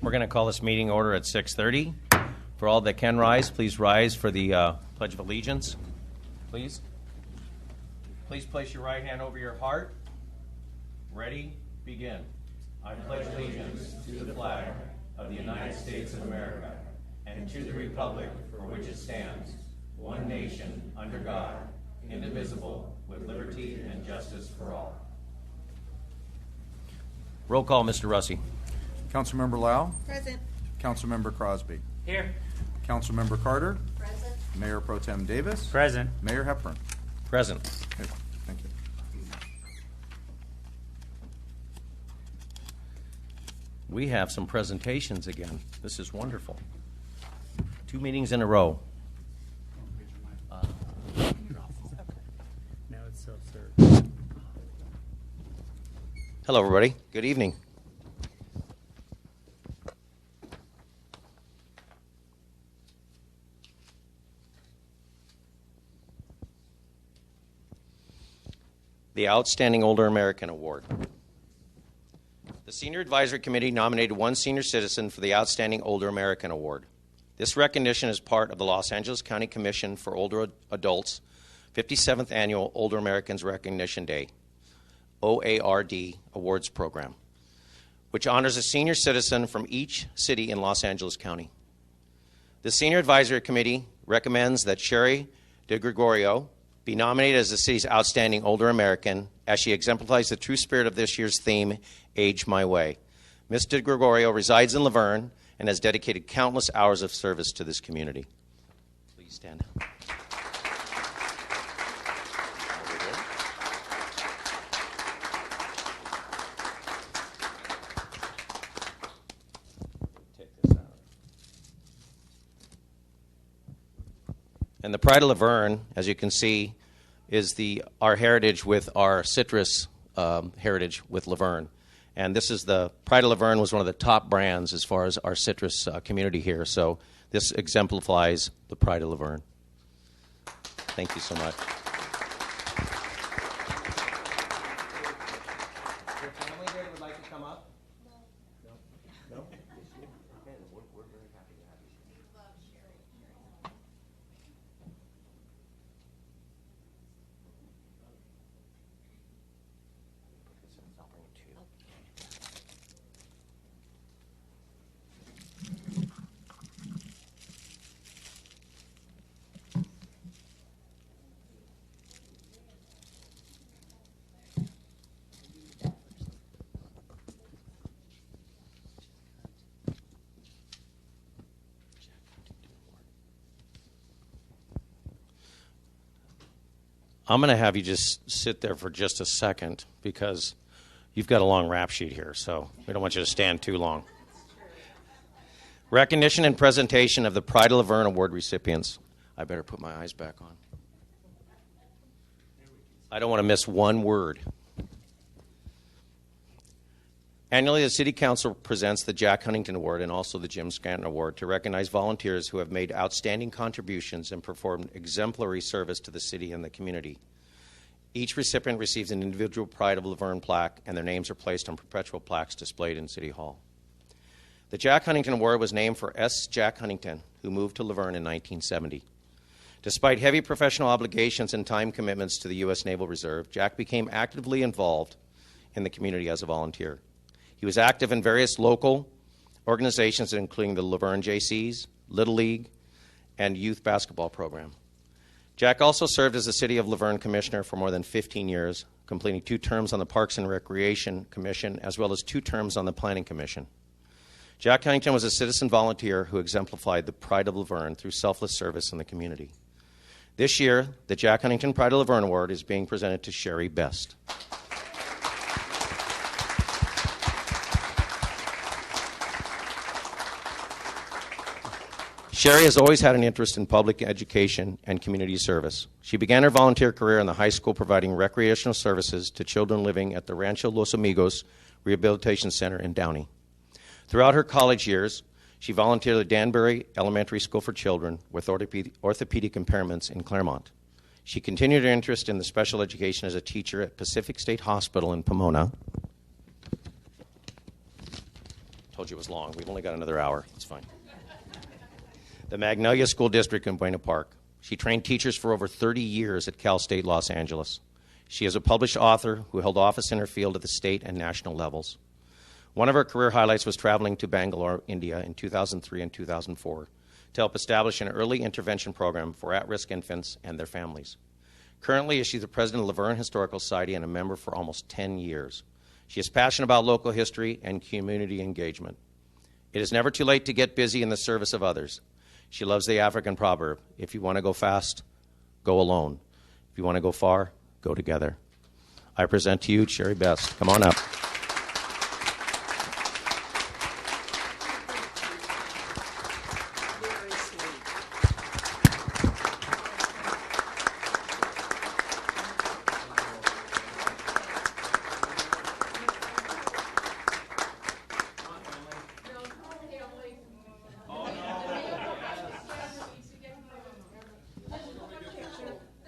We're going to call this meeting order at 6:30. For all that can rise, please rise for the Pledge of Allegiance. Please. Please place your right hand over your heart. Ready? Begin. I pledge allegiance to the flag of the United States of America and to the republic for which it stands, one nation, under God, indivisible, with liberty and justice for all. Roll call, Mr. Russi. Councilmember Lau. Present. Councilmember Crosby. Here. Councilmember Carter. Present. Mayor Pro Tem Davis. Present. Mayor Hepburn. Present. Okay, thank you. We have some presentations again. This is wonderful. 2 meetings in a row. Now it's self-serve. Hello, everybody. Good evening. The Outstanding Older American Award. The Senior Advisory Committee nominated one senior citizen for the Outstanding Older American Award. This recognition is part of the Los Angeles County Commission for Older Adults 57th Annual Older Americans Recognition Day, OARD Awards Program, which honors a senior citizen from each city in Los Angeles County. The Senior Advisory Committee recommends that Sherry DeGregorio be nominated as the city's Outstanding Older American, as she exemplifies the true spirit of this year's theme, Age My Way. Ms. DeGregorio resides in Laverne and has dedicated countless hours of service to this community. Please stand. Take this out. And the Pride of Laverne, as you can see, is our heritage with our citrus heritage with Laverne. And this is the Pride of Laverne was one of the top brands as far as our citrus community here. So this exemplifies the Pride of Laverne. Thank you so much. Your family here would like to come up? No. No? Okay, we're very happy to have you. We love Sherry. I'll bring it to you. I'm going to have you just sit there for just a second because you've got a long rap sheet here, so we don't want you to stand too long. Recognition and presentation of the Pride of Laverne Award recipients. I better put my eyes back on. I don't want to miss one word. Annually, the City Council presents the Jack Huntington Award and also the Jim Scranton Award to recognize volunteers who have made outstanding contributions and performed exemplary service to the city and the community. Each recipient receives an individual Pride of Laverne plaque, and their names are placed on perpetual plaques displayed in City Hall. The Jack Huntington Award was named for S. Jack Huntington, who moved to Laverne in 1970. Despite heavy professional obligations and time commitments to the U.S. Naval Reserve, Jack became actively involved in the community as a volunteer. He was active in various local organizations, including the Laverne JCs, Little League, and youth basketball program. Jack also served as the City of Laverne Commissioner for more than 15 years, completing 2 terms on the Parks and Recreation Commission, as well as 2 terms on the Planning Commission. Jack Huntington was a citizen volunteer who exemplified the Pride of Laverne through selfless service in the community. This year, the Jack Huntington Pride of Laverne Award is being presented to Sherry Best. Sherry has always had an interest in public education and community service. She began her volunteer career in the high school providing recreational services to children living at the Rancho Los Amigos Rehabilitation Center in Downey. Throughout her college years, she volunteered at Danbury Elementary School for Children with orthopedic impairments in Claremont. She continued her interest in the special education as a teacher at Pacific State Hospital in Pomona. Told you it was long. We've only got another hour. It's fine. The Magnolia School District in Buena Park. She trained teachers for over 30 years at Cal State Los Angeles. She is a published author who held office in her field at the state and national levels. One of her career highlights was traveling to Bangalore, India in 2003 and 2004 to help establish an early intervention program for at-risk infants and their families. Currently, she's the president of Laverne Historical Society and a member for almost 10 years. She is passionate about local history and community engagement. It is never too late to get busy in the service of others. She loves the African proverb, if you want to go fast, go alone. If you want to go far, go together. I present to you Sherry Best. Come on up.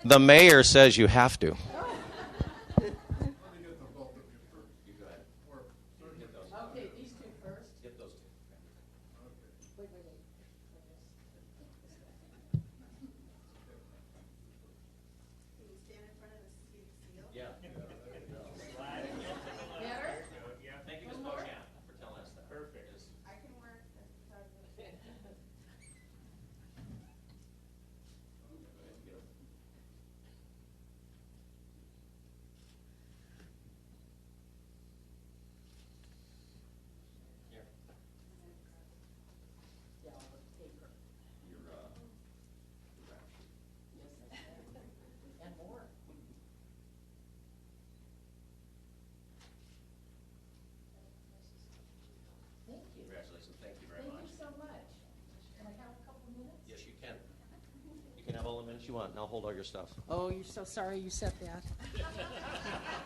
The mayor says you have to. Okay, these two first. Get those two. Wait. Can you stand in front of the seal? Yeah. Better? Thank you, Ms. Beauchamp, for telling us that. Perfect. I can work. Yeah, I'll take her. And more. Thank you. Congratulations. Thank you very Thank much. you so much. Can I have a couple minutes? Yes, you can. You can have all the minutes you want, and I'll hold all your stuff. Oh, you're so sorry you said that.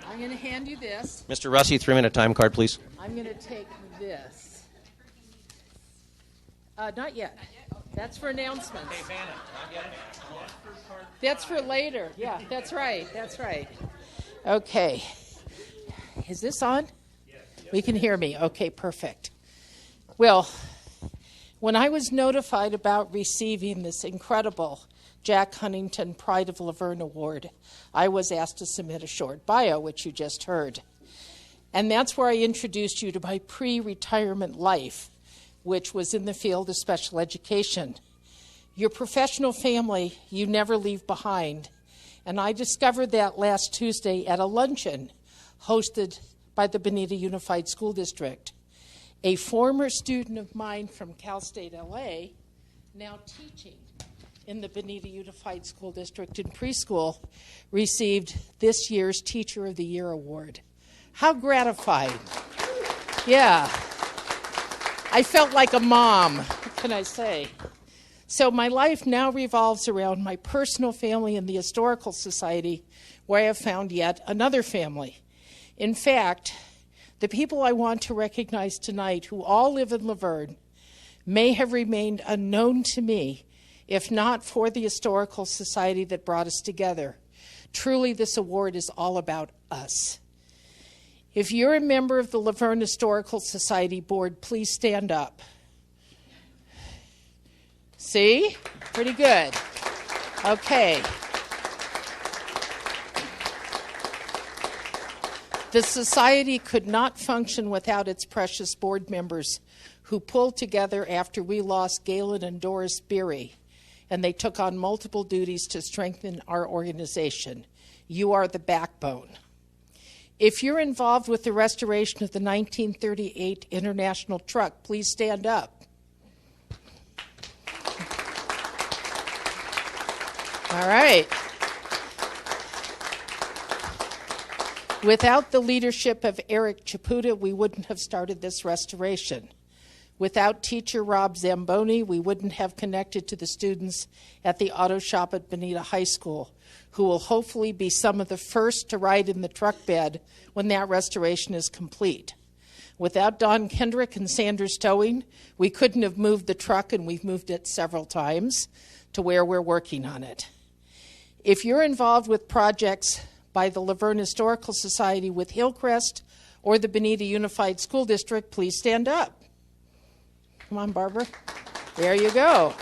I'm going to hand you this. Mr. Russi, 3-minute time card, please. I'm going to take this. Not yet. That's for announcements. That's for later. Yeah, that's right. That's right. Okay. Is this on? We can hear me. Okay, perfect. Well, when I was notified about receiving this incredible Jack Huntington Pride of Laverne Award, I was asked to submit a short bio, which you just heard. And that's where I introduced you to my pre-retirement life, which was in the field of special education. Your professional family you never leave behind. And I discovered that last Tuesday at a luncheon hosted by the Bonita Unified School District. A former student of mine from Cal State LA, now teaching in the Bonita Unified School District in preschool, received this year's Teacher of the Year award. How gratifying. Yeah. I felt like a mom, what can I say? So my life now revolves around my personal family and the Historical Society, where I have found yet another family. In fact, the people I want to recognize tonight, who all live in Laverne, may have remained unknown to me if not for the Historical Society that brought us together. Truly, this award is all about us. If you're a member of the Laverne Historical Society Board, please stand up. See? Pretty good. Okay. The Society could not function without its precious board members who pulled together after we lost Galen and Doris Beery, and they took on multiple duties to strengthen our organization. You are the backbone. If you're involved with the restoration of the 1938 International Truck, please stand up. All right. Without the leadership of Eric Chaputa, we wouldn't have started this restoration. Without teacher Rob Zamboni, we wouldn't have connected to the students at the auto shop at Bonita High School, who will hopefully be some of the first to ride in the truck bed when that restoration is complete. Without Don Kendrick and Sanders Towing, we couldn't have moved the truck, and we've moved it several times to where we're working on it. If you're involved with projects by the Laverne Historical Society with Hillcrest or the Bonita Unified School District, please stand up. Come on, Barbara. There you go.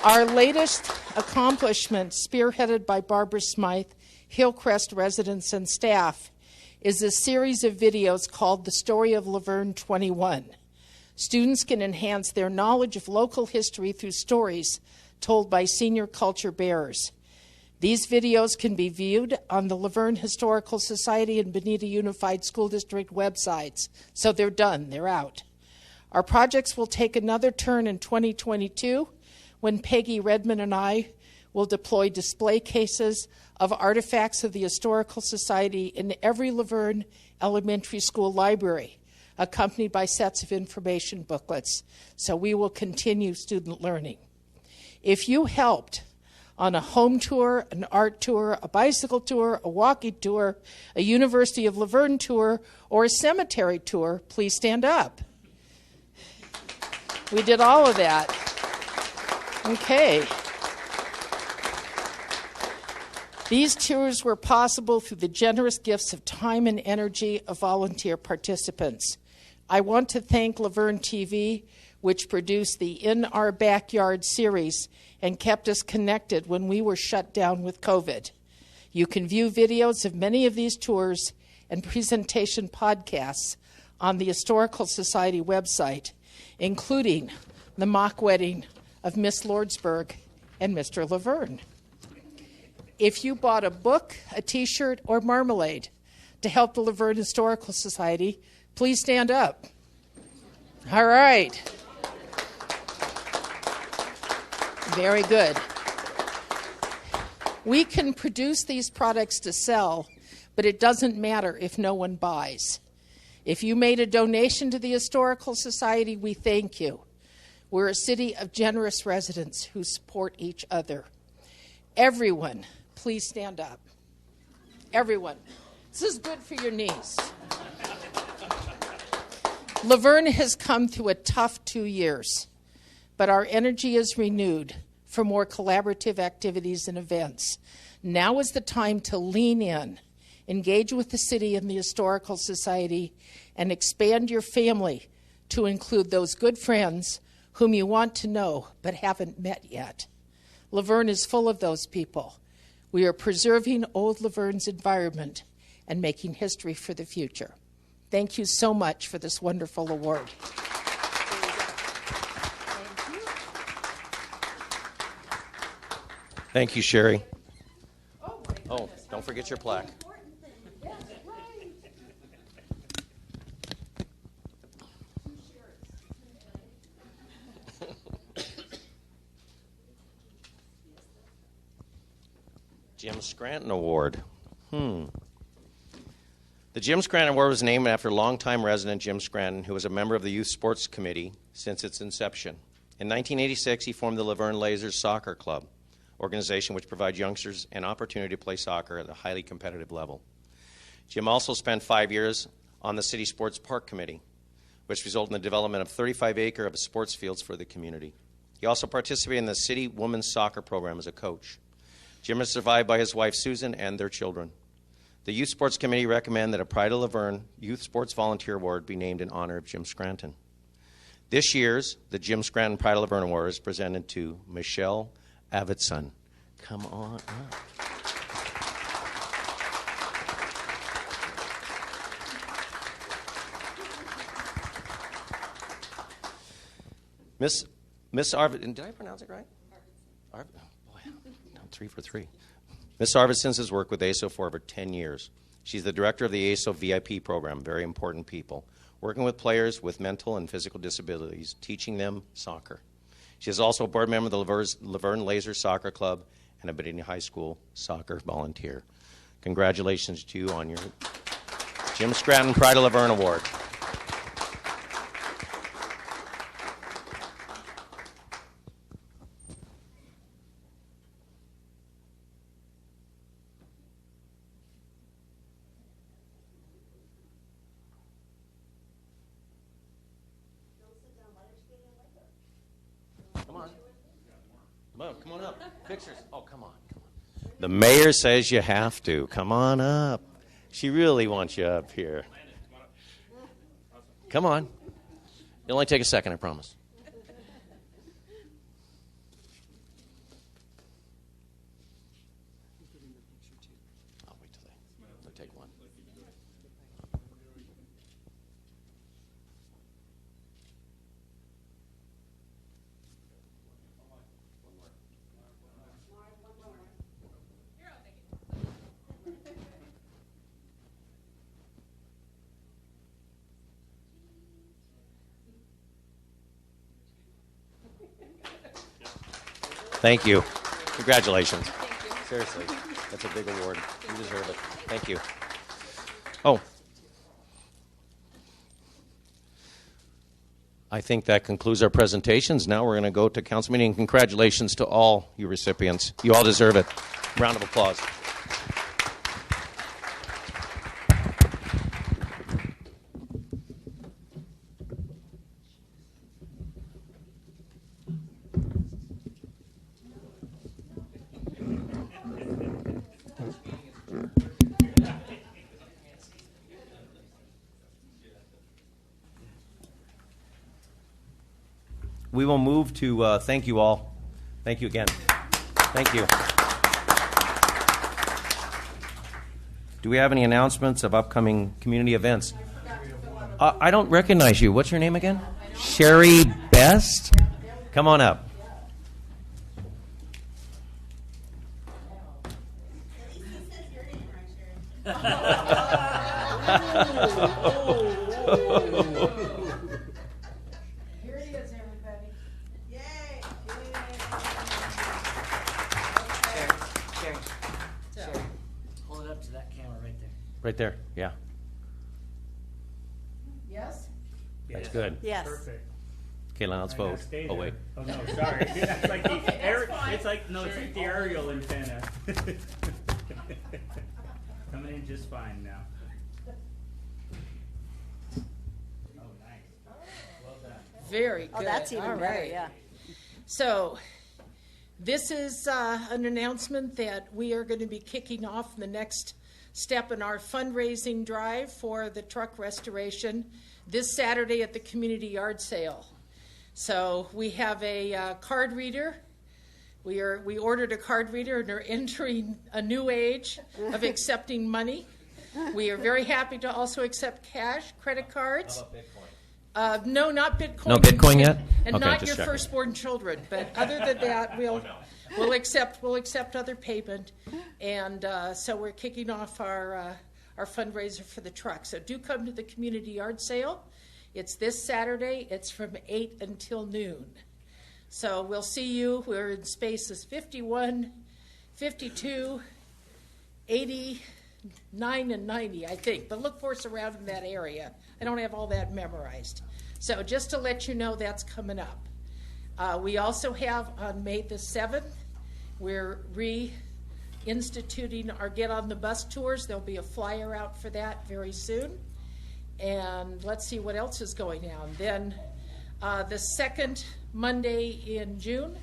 Our latest accomplishment, spearheaded by Barbara Smythe, Hillcrest residents and staff, is a series of videos called The Story of Laverne 21. Students can enhance their knowledge of local history through stories told by senior culture bearers. These videos can be viewed on the Laverne Historical Society and Bonita Unified School District websites. So they're done, they're out. Our projects will take another turn in 2022 when Peggy Redmond and I will deploy display cases of artifacts of the Historical Society in every Laverne elementary school library, accompanied by sets of information booklets. So we will continue student learning. If you helped on a home tour, an art tour, a bicycle tour, a walking tour, a University of Laverne tour, or a cemetery tour, please stand up. We did all of that. Okay. These tours were possible through the generous gifts of time and energy of volunteer participants. I want to thank Laverne TV, which produced the In Our Backyard series and kept us connected when we were shut down with COVID. You can view videos of many of these tours and presentation podcasts on the Historical Society website, including the mock wedding of Miss Lordsburg and Mr. Laverne. If you bought a book, a T-shirt, or marmalade to help the Laverne Historical Society, please stand up. All right. Very good. We can produce these products to sell, but it doesn't matter if no one buys. If you made a donation to the Historical Society, we thank you. We're a city of generous residents who support each other. Everyone, please stand up. Everyone. This is good for your knees. Laverne has come through a tough 2 years, but our energy is renewed for more collaborative activities and events. Now is the time to lean in, engage with the city and the Historical Society, and expand your family to include those good friends whom you want to know but haven't met yet. Laverne is full of those people. We are preserving old Laverne's environment and making history for the future. Thank you so much for this wonderful award. Thank you, Sherry. Oh, don't forget your plaque. Jim Scranton Award. The Jim Scranton Award was named after longtime resident Jim Scranton, who was a member of the Youth Sports Committee since its inception. In 1986, he formed the Laverne Lasers Soccer Club, organization which provides youngsters an opportunity to play soccer at a highly competitive level. Jim also spent 5 years on the City Sports Park Committee, which resulted in the development of 35-acre of sports fields for the community. He also participated in the City Women's Soccer Program as a coach. Jim is survived by his wife, Susan, and their children. The Youth Sports Committee recommend that a Pride of Laverne Youth Sports Volunteer Award be named in honor of Jim Scranton. This year's the Jim Scranton Pride of Laverne Award is presented to Michelle Avitson. Come on up. Miss Arvidsson, did I pronounce it right? Boy, I'm 3 for 3. Miss Arvidsson has worked with ASO for over 10 years. She's the director of the ASO VIP program, very important people, working with players with mental and physical disabilities, teaching them soccer. She is also a board member of the Laverne Laser Soccer Club and a Bonita High School soccer volunteer. Congratulations to you on your Jim Scranton Pride of Laverne Award. Come on up. Pictures. Oh, come on. The mayor says you have to. Come on up. She really wants you up here. Come on. It'll only take a second, I promise. I'll wait till they take one. Thank you. Congratulations. Seriously, that's a big award. You deserve it. Thank you. Oh. I think that concludes our presentations. Now we're going to go to council meeting. Congratulations to all you recipients. You all deserve it. Round of applause. We will move to thank you all. Thank you again. Thank you. Do we have any announcements of upcoming community events? I don't recognize you. What's your name again? Sherry Best? Come on up. At least it says your name right, Sharon. Here it is, everybody. Yay! Sherry, hold it up to that camera right there. Right there. Yeah. Yes? That's good. Yes. Perfect. Okay, now let's Might not vote. stay Oh, there. wait. Oh no, sorry. That's like the fine. it's like the aerial antenna. Coming in just fine now. Oh, nice. Well done. Very good. Oh, that's even All better, right. yeah. So, this is an announcement that we are going to be kicking off the next step in our fundraising drive for the truck restoration this Saturday at the community yard sale. So we have a card reader. We ordered a card reader and are entering a new age of accepting money. We are very happy to also accept cash, credit cards. No, not Bitcoin. No Bitcoin yet? And Okay, not just your checking. firstborn children. But other than that, we'll accept other payment. And so we're kicking off our fundraiser for the truck. So do come to the community yard sale. It's this Saturday. It's from 8 until noon. So we'll see you. We're in spaces 51, 52, 89, and 90, I think. But look for us around in that area. I don't have all that memorized. So just to let you know, that's coming up. We also have on May the 7th, we're reinstituting our Get on the Bus tours. There'll be a flyer out for that very soon. And let's see what else is going on. Then the second Monday in June,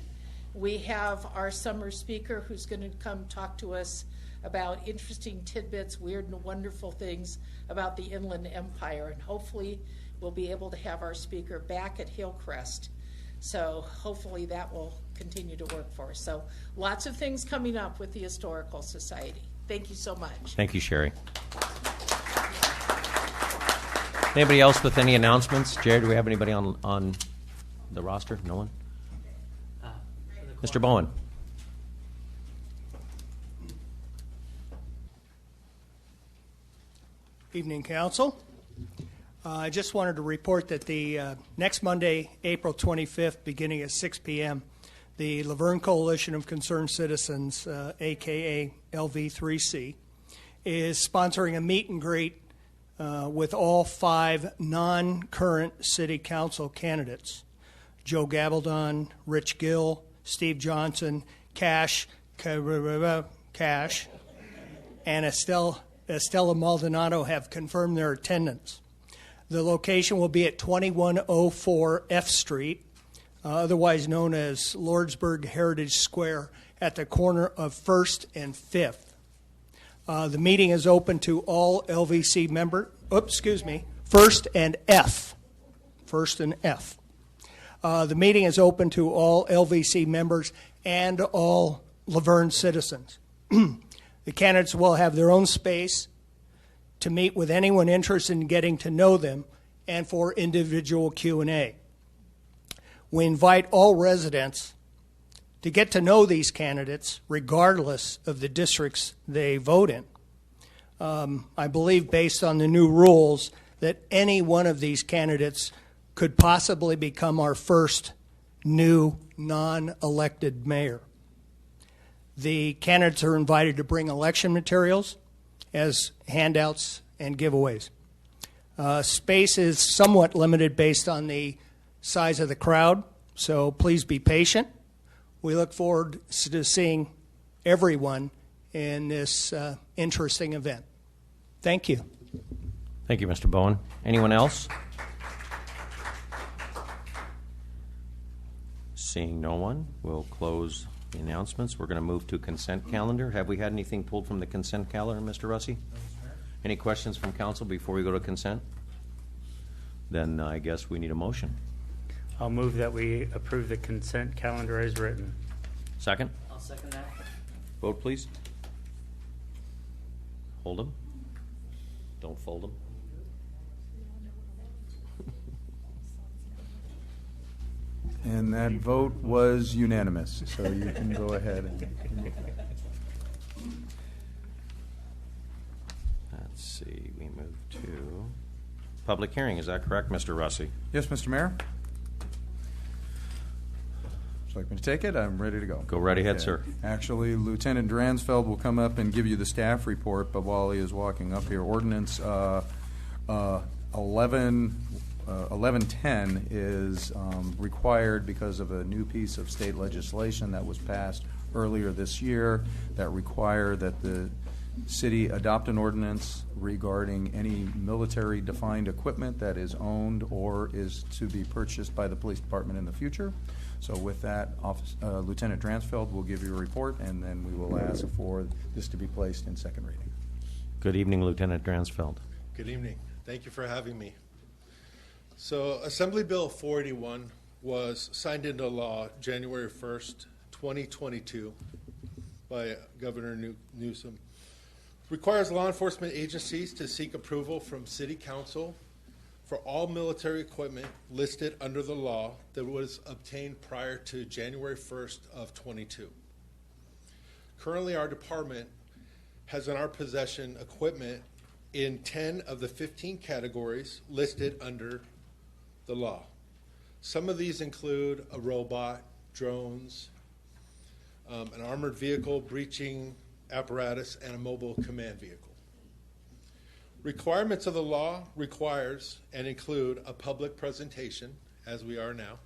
we have our summer speaker who's going to come talk to us about interesting tidbits, weird and wonderful things about the Inland Empire. And hopefully we'll be able to have our speaker back at Hillcrest. So hopefully that will continue to work for us. So lots of things coming up with the Historical Society. Thank you so much. Thank you, Sherry. Anybody else with any announcements? Jared, do we have anybody on the roster? No one? Mr. Bowen. Evening, Council. I just wanted to report that the next Monday, April 25th, beginning at 6 p.m., the Laverne Coalition of Concerned Citizens, a.k.a. LV3C, is sponsoring a meet and greet with all 5 non-current city council candidates: Joe Gabaldon, Rich Gill, Steve Johnson, Cash, and Estella Maldonado have confirmed their attendance. The location will be at 2104 F Street, otherwise known as Lordsburg Heritage Square, at the corner of 1st and 5th. The meeting is open to all LVC members. 1st and F first and F. The meeting is open to all LVC members and all Laverne citizens. The candidates will have their own space to meet with anyone interested in getting to know them and for individual Q&A. We invite all residents to get to know these candidates regardless of the districts they vote in. I believe based on the new rules that any one of these candidates could possibly become our first new non-elected mayor. The candidates are invited to bring election materials as handouts and giveaways. Space is somewhat limited based on the size of the crowd, so please be patient. We look forward to seeing everyone in this interesting event. Thank you. Thank you, Mr. Bowen. Anyone else? Seeing no one, we'll close the announcements. We're going to move to consent calendar. Have we had anything pulled from the consent calendar, Mr. Russi? Any questions from council before we go to consent? Then I guess we need a motion. I'll move that we approve the consent calendar as written. Second? I'll second that. Vote, please. Hold them. Don't fold them. And that vote was unanimous, so you can go ahead. Let's see, we move to public hearing. Is that correct, Mr. Russi? Yes, Mr. Mayor? Would you like me to take it? I'm ready to go. Go right ahead, Okay. sir. Actually, Lieutenant Dransfeld will come up and give you the staff report, but while he is walking up here, Ordinance 1110 is required because of a new piece of state legislation that was passed earlier this year that require that the city adopt an ordinance regarding any military-defined equipment that is owned or is to be purchased by the police department in the future. So with that, Lieutenant Dransfeld will give you a report, and then we will ask for this to be placed in second reading. Good evening, Lieutenant Dransfeld. Good evening. Thank you for having me. So Assembly Bill 481 was signed into law January 1st, 2022 by Governor Newsom. Requires law enforcement agencies to seek approval from City Council for all military equipment listed under the law that was obtained prior to January 1st of 22. Currently, our department has in our possession equipment in 10 of the 15 categories listed under the law. Some of these include a robot, drones, an armored vehicle, breaching apparatus, and a mobile command vehicle. Requirements of the law requires and include a public presentation, as we are now,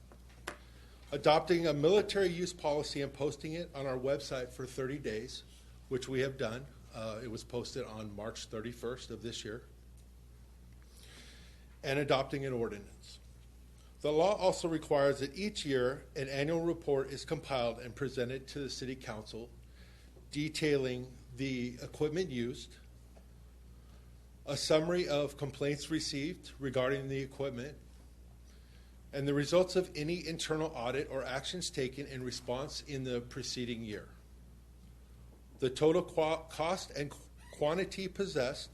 adopting a military use policy and posting it on our website for 30 days, which we have done. It was posted on March 31st of this year, and adopting an ordinance. The law also requires that each year an annual report is compiled and presented to the City Council detailing the equipment used, a summary of complaints received regarding the equipment, and the results of any internal audit or actions taken in response in the preceding year. The total cost and quantity possessed,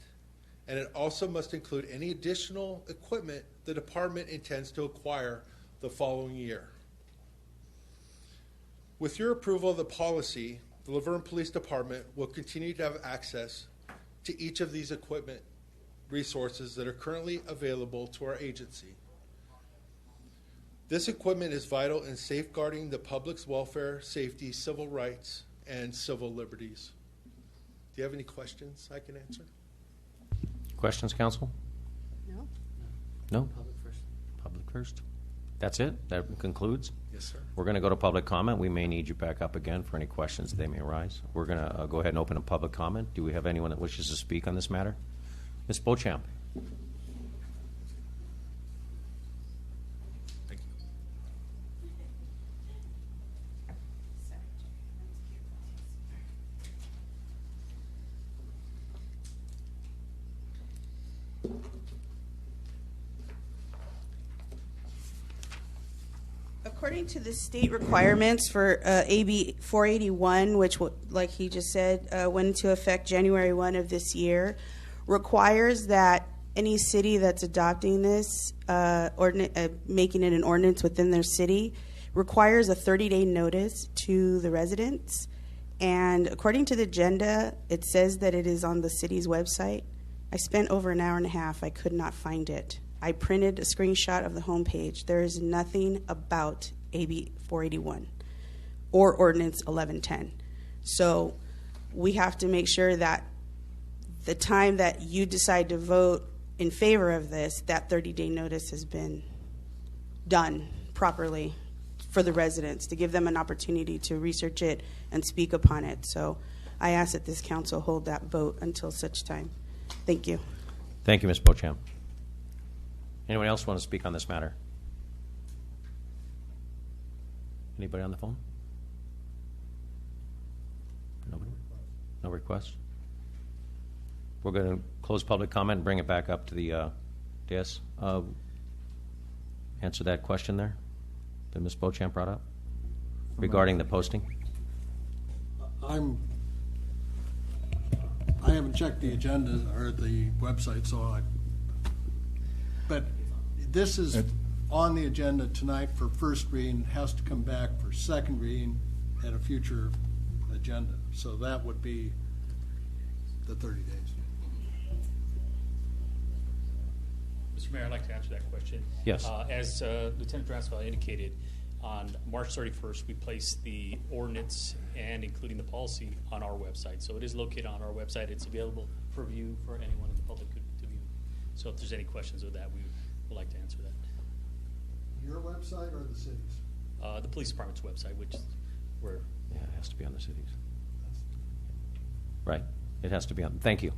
and it also must include any additional equipment the department intends to acquire the following year. With your approval of the policy, the Laverne Police Department will continue to have access to each of these equipment resources that are currently available to our agency. This equipment is vital in safeguarding the public's welfare, safety, civil rights, and civil liberties. Do you have any questions I can answer? Questions, council? No? No? Public first. Public first. That's it? That concludes? Yes, sir. We're going to go to public comment. We may need you back up again for any questions that may arise. We're going to go ahead and open a public comment. Do we have anyone that wishes to speak on this matter? Ms. Beauchamp. Thank you. According to the state requirements for AB 481, which, like he just said, went into effect January 1 of this year, requires that any city that's adopting this, making it an ordinance within their city, requires a 30-day notice to the residents. And according to the agenda, it says that it is on the city's website. I spent over an hour and a half. I could not find it. I printed a screenshot of the homepage. There is nothing about AB 481 or Ordinance 1110. So we have to make sure that the time that you decide to vote in favor of this, that 30-day notice has been done properly for the residents, to give them an opportunity to research it and speak upon it. So I ask that this council hold that vote until such time. Thank you. Thank you, Ms. Beauchamp. Anyone else want to speak on this matter? Anybody on the phone? Nobody? No requests? We're going to close public comment and bring it back up to the dais. Answer that question there that Ms. Beauchamp brought up regarding the posting. I haven't checked the agenda or the website, but this is on the agenda tonight for first reading, has to come back for second reading at a future agenda. So that would be the 30 days. Mr. Mayor, I'd like to answer that question. Yes. As Lieutenant Dransville indicated, on March 31st, we placed the ordinance and including the policy on our website. So it is located on our website. It's available for view for anyone in the public to view. So if there's any questions with that, we would like to answer that. Your website or the city's? The police department's website, which is where... Yeah, it has to be on the cities. Right. It has to be on. Thank you.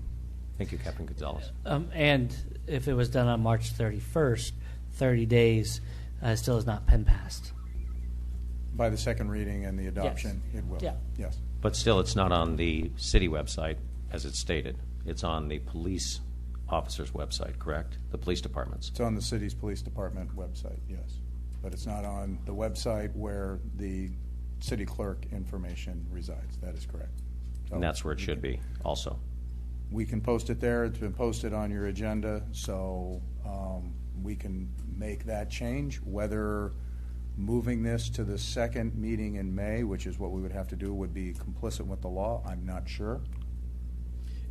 Thank you, Captain Gonzalez. And if it was done on March 31st, 30 days still has not been passed. By the second reading and the adoption, Yes. it will. Yeah. Yes. But still, it's not on the city website, as it's stated. It's on the police officer's website, correct? The police department's. It's on the city's police department website, yes. But it's not on the website where the city clerk information resides. That is correct. So And that's where it should be also. We can post it there. It's been posted on your agenda, so we can make that change. Whether moving this to the second meeting in May, which is what we would have to do, would be complicit with the law, I'm not sure.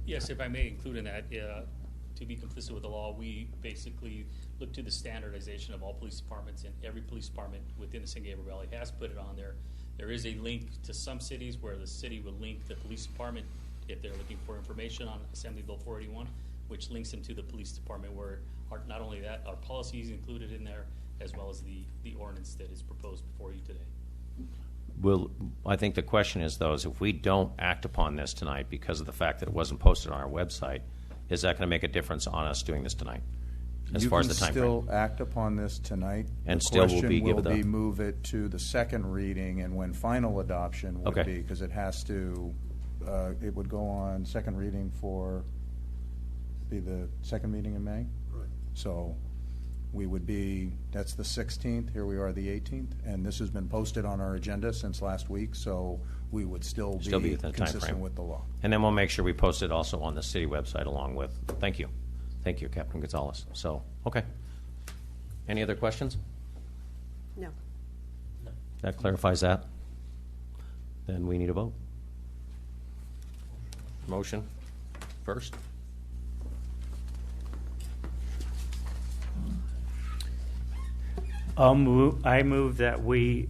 Yes, if I may include in that, to be complicit with the law, we basically look to the standardization of all police departments, and every police department within the San Gabriel Valley has put it on there. There is a link to some cities where the city will link the police department if they're looking for information on Assembly Bill 481, which links them to the police department, where not only that, our policy is included in there, as well as the ordinance that is proposed before you today. I think the question is, though, is if we don't act upon this tonight because of the fact that it wasn't posted on our website, is that going to make a difference on us doing this tonight? As far as the time You can frame? still act upon this tonight. And The still will question be given will be the- move it to the second reading, and when final adoption would Okay. be, because it has to, it would go on second reading for, be the second meeting in May? Right. So we would be, that's the 16th, here we are the 18th, and this has been posted on our agenda since last week, so we would still Still be be within the time consistent frame. with the law. And then we'll make sure we post it also on the city website along with, thank you. Thank you, Captain Gonzalez. So, okay. Any other questions? No. That clarifies that. Then we need a vote. Motion first. I move that we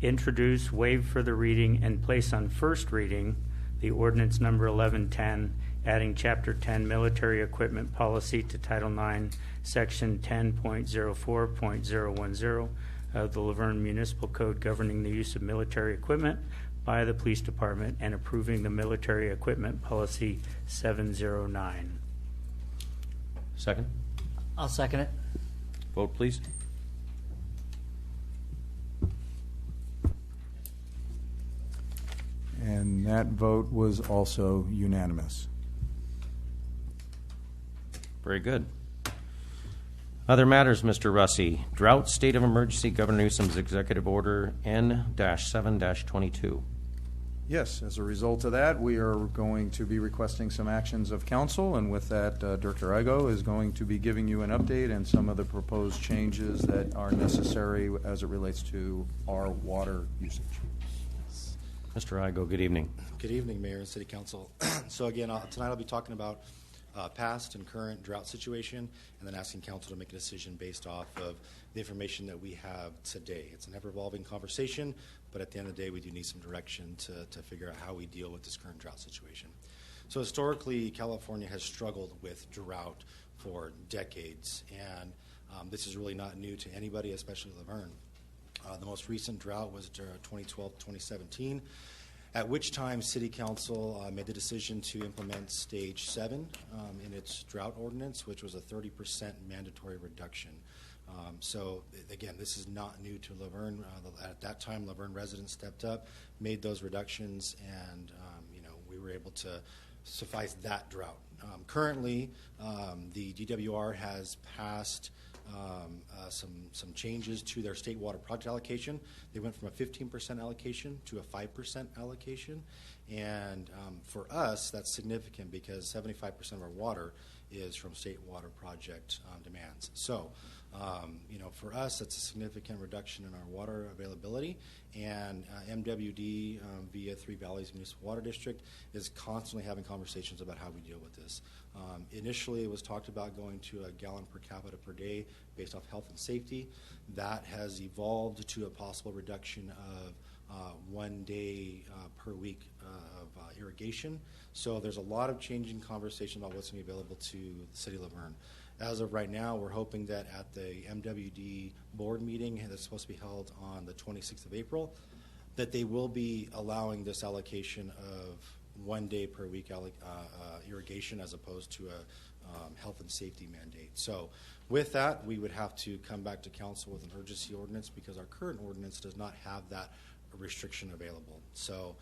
introduce, waive further reading, and place on first reading the ordinance number 1110, adding Chapter 10 Military Equipment Policy to Title 9, Section 10.04.010 of the Laverne Municipal Code governing the use of military equipment by the Police Department and approving the Military Equipment Policy 709. Second. I'll second it. Vote, please. And that vote was also unanimous. Very good. Other matters, Mr. Russi. Drought State of Emergency, Governor Newsom's Executive Order N-7-22. Yes, as a result of that, we are going to be requesting some actions of council, and with that, Director Igo is going to be giving you an update and some of the proposed changes that are necessary as it relates to our water usage. Mr. Igo, good evening. Good evening, Mayor and City Council. So again, tonight I'll be talking about past and current drought situation, and then asking council to make a decision based off of the information that we have today. It's an ever-evolving conversation, but at the end of the day, we do need some direction to figure out how we deal with this current drought situation. So historically, California has struggled with drought for decades, and this is really not new to anybody, especially Laverne. The most recent drought was 2012-2017, at which time City Council made the decision to implement Stage 7 in its drought ordinance, which was a 30% mandatory reduction. So again, this is not new to Laverne. At that time, Laverne residents stepped up, made those reductions, and we were able to suffice that drought. Currently, the DWR has passed some changes to their state water project allocation. They went from a 15% allocation to a 5% allocation, and for us, that's significant because 75% of our water is from state water project demands. So, for us, that's a significant reduction in our water availability, and MWD via Three Valleys Municipal Water District is constantly having conversations about how we deal with this. Initially, it was talked about going to a gallon per capita per day based off health and safety. That has evolved to a possible reduction of 1 day per week of irrigation. So there's a lot of changing conversation about what's going to be available to the city of Laverne. As of right now, we're hoping that at the MWD board meeting that's supposed to be held on the 26th of April, that they will be allowing this allocation of 1 day per week irrigation as opposed to a health and safety mandate. So with that, we would have to come back to council with an urgency ordinance because our current ordinance does not have that restriction available. So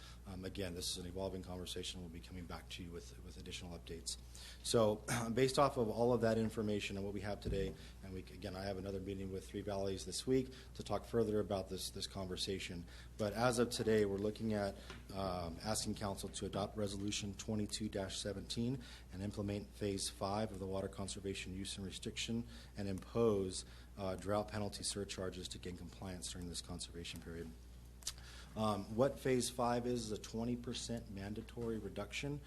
again, this is an evolving conversation. We'll be coming back to you with additional updates. So based off of all of that information and what we have today, and again, I have another meeting with Three Valleys this week to talk further about this conversation. But as of today, we're looking at asking council to adopt resolution 22-17 and implement phase 5 of the water conservation use and restriction and impose drought penalty surcharges to gain compliance during this conservation period. What phase 5 is a 20% mandatory reduction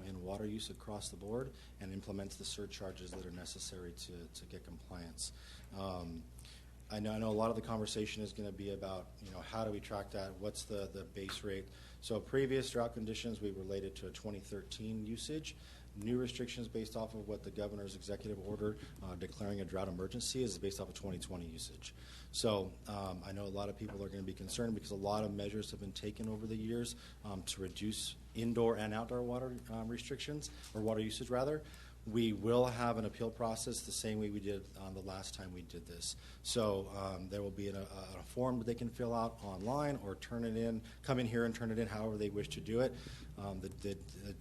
in water use across the board and implements the surcharges that are necessary to get compliance. I know a lot of the conversation is going to be about, how do we track that? What's the base rate? So previous drought conditions, we related to a 2013 usage. New restrictions based off of what the governor's executive order declaring a drought emergency is based off of 2020 usage. So I know a lot of people are going to be concerned because a lot of measures have been taken over the years to reduce indoor and outdoor water restrictions, or water usage rather. We will have an appeal process the same way we did the last time we did this. So there will be a form that they can fill out online or turn it in, come in here and turn it in however they wish to do it. The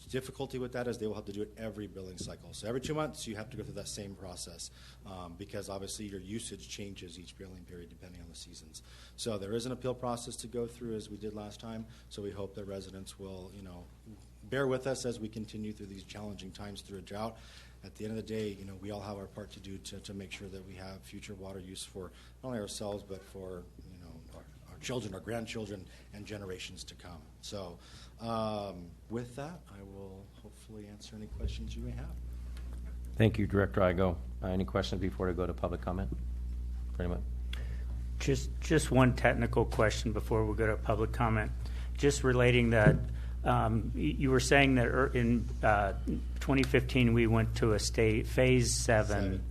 difficulty with that is they will have to do it every billing cycle. So every 2 months you have to go through that same process because obviously your usage changes each billing period depending on the seasons. So there is an appeal process to go through as we did last time. So we hope that residents will, bear with us as we continue through these challenging times through a drought. At the end of the day, we all have our part to do to make sure that we have future water use for not only ourselves but for our children, our grandchildren, and generations to come. So with that, I will hopefully answer any questions you may have. Thank you, Director Igo. Any questions before I go to public comment? For anyone? Just one technical question before we go to public comment. Just relating that. You were saying that in 2015 we went to a phase 7,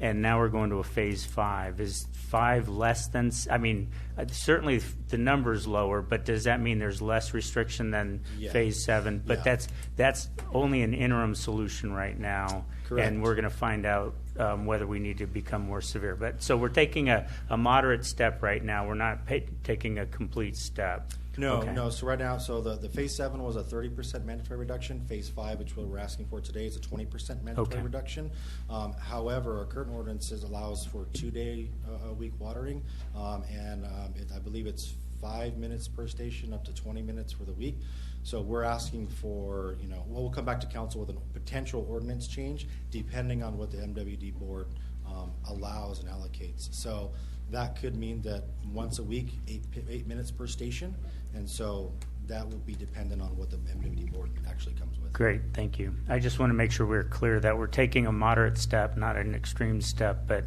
and now we're going to a phase 5. Is 5 less than? Certainly the number is lower, but does that mean there's less restriction than phase 7? But that's only an interim solution right now, Correct. And we're going to find out whether we need to become more severe. But so we're taking a moderate step right now. We're not taking a complete step. No, Okay. no. So right now, so the phase 7 was a 30% mandatory reduction. Phase 5, which what we're asking for today, is a 20% mandatory Okay. reduction. However, our current ordinances allows for 2-day a week watering, and I believe it's 5 minutes per station, up to 20 minutes for the week. So we're asking for, we'll come back to council with a potential ordinance change, depending on what the MWD board allows and allocates. So that could mean that once a week, 8 minutes per station, and so that will be dependent on what the MWD board actually comes with. Great, thank you. I just want to make sure we're clear that we're taking a moderate step, not an extreme step, but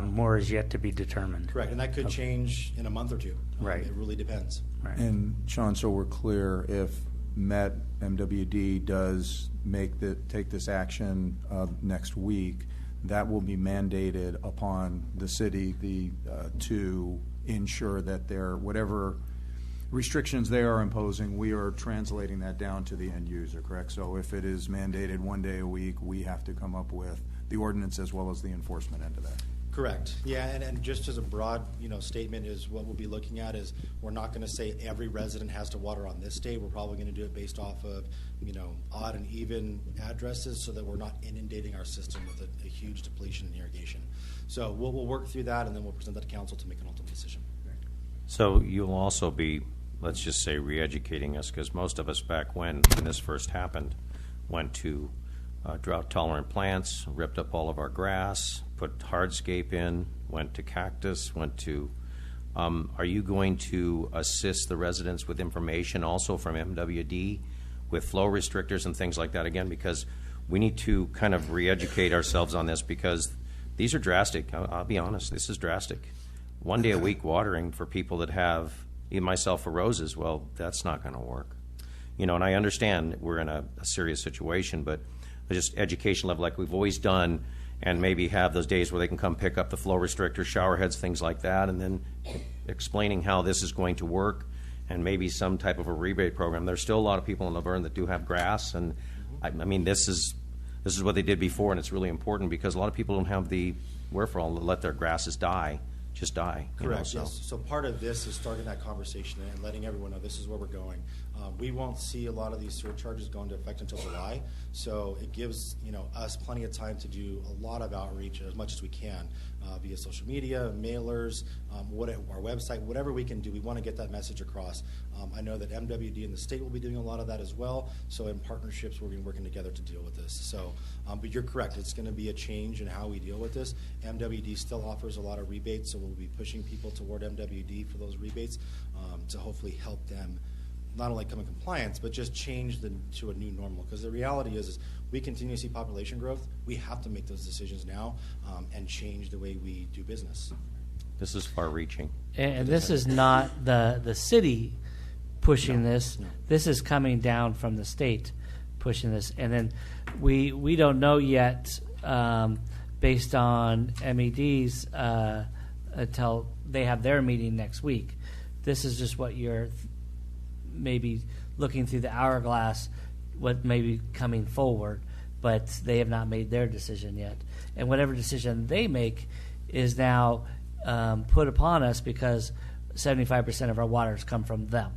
more is yet to be determined. Correct, and that could change in a month or two. Right. It really depends. Right. And Sean, so we're clear, if MWD does take this action next week, that will be mandated upon the city to ensure that whatever restrictions they are imposing, we are translating that down to the end user, correct? So if it is mandated 1 day a week, we have to come up with the ordinance as well as the enforcement end of that. Correct. Yeah, and just as a broad, statement is what we'll be looking at is we're not going to say every resident has to water on this day. We're probably going to do it based off of, odd and even addresses so that we're not inundating our system with a huge depletion in irrigation. So we'll work through that, and then we'll present that to council to make an ultimate decision. So you'll also be, let's just say, re-educating us, because most of us back when this first happened went to drought-tolerant plants, ripped up all of our grass, put hardscape in, went to cactus, went to are you going to assist the residents with information also from MWD with flow restrictors and things like that again? Because we need to kind of re-educate ourselves on this, because these are drastic. I'll be honest, this is drastic. 1 day a week watering for people that have, even myself for roses, well, that's not going to work. And I understand we're in a serious situation, but just education level like we've always done, and maybe have those days where they can come pick up the flow restrictors, shower heads, things like that, and then explaining how this is going to work, and maybe some type of a rebate program. There's still a lot of people in Laverne that do have grass, and I mean, this is what they did before, and it's really important because a lot of people don't have the wherewithal to let their grasses just die. Correct, yes. So part of this is starting that conversation and letting everyone know this is where we're going. We won't see a lot of these surcharges go into effect until July, so it gives us plenty of time to do a lot of outreach as much as we can via social media, mailers, our website, whatever we can do. We want to get that message across. I know that MWD and the state will be doing a lot of that as well, so in partnerships we're going to be working together to deal with this. So, but you're correct, it's going to be a change in how we deal with this. MWD still offers a lot of rebates, so we'll be pushing people toward MWD for those rebates to hopefully help them not only come in compliance, but just change to a new normal. Because the reality is we continue to see population growth. We have to make those decisions now and change the way we do business. This is far-reaching. And this is not the city pushing this. No. This is coming down from the state pushing this. And then we don't know yet, based on MED's, until they have their meeting next week. This is just what you're maybe looking through the hourglass, what may be coming forward, but they have not made their decision yet. And whatever decision they make is now put upon us because 75% of our waters come from them.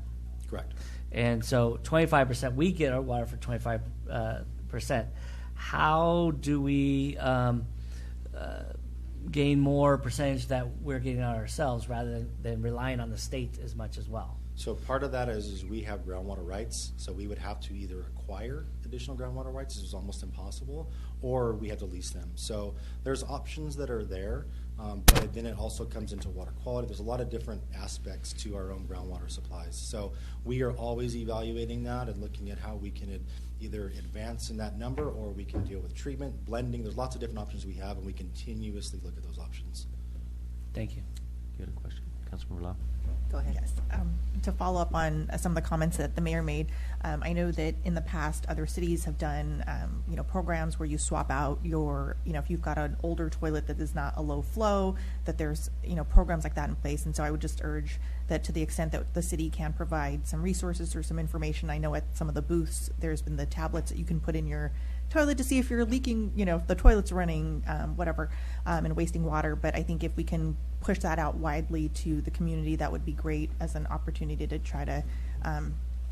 Correct. And so 25%, we get our water for 25%. How do we gain more percentage that we're getting on ourselves rather than relying on the state as much as well? So part of that is we have groundwater rights, so we would have to either acquire additional groundwater rights, this is almost impossible, or we have to lease them. So there's options that are there, but then it also comes into water quality. There's a lot of different aspects to our own groundwater supplies. So we are always evaluating that and looking at how we can either advance in that number or we can deal with treatment, blending. There's lots of different options we have, and we continuously look at those options. Thank you. You had a question, Councilmember Lau? Go ahead. Yes. To follow up on some of the comments that the mayor made, I know that in the past other cities have done, programs where you swap out your, if you've got an older toilet that is not a low flow, that there's, programs like that in place. And so I would just urge that to the extent that the city can provide some resources or some information. I know at some of the booths, there's been the tablets that you can put in your toilet to see if you're leaking, if the toilet's running, whatever, and wasting water. But I think if we can push that out widely to the community, that would be great as an opportunity to try to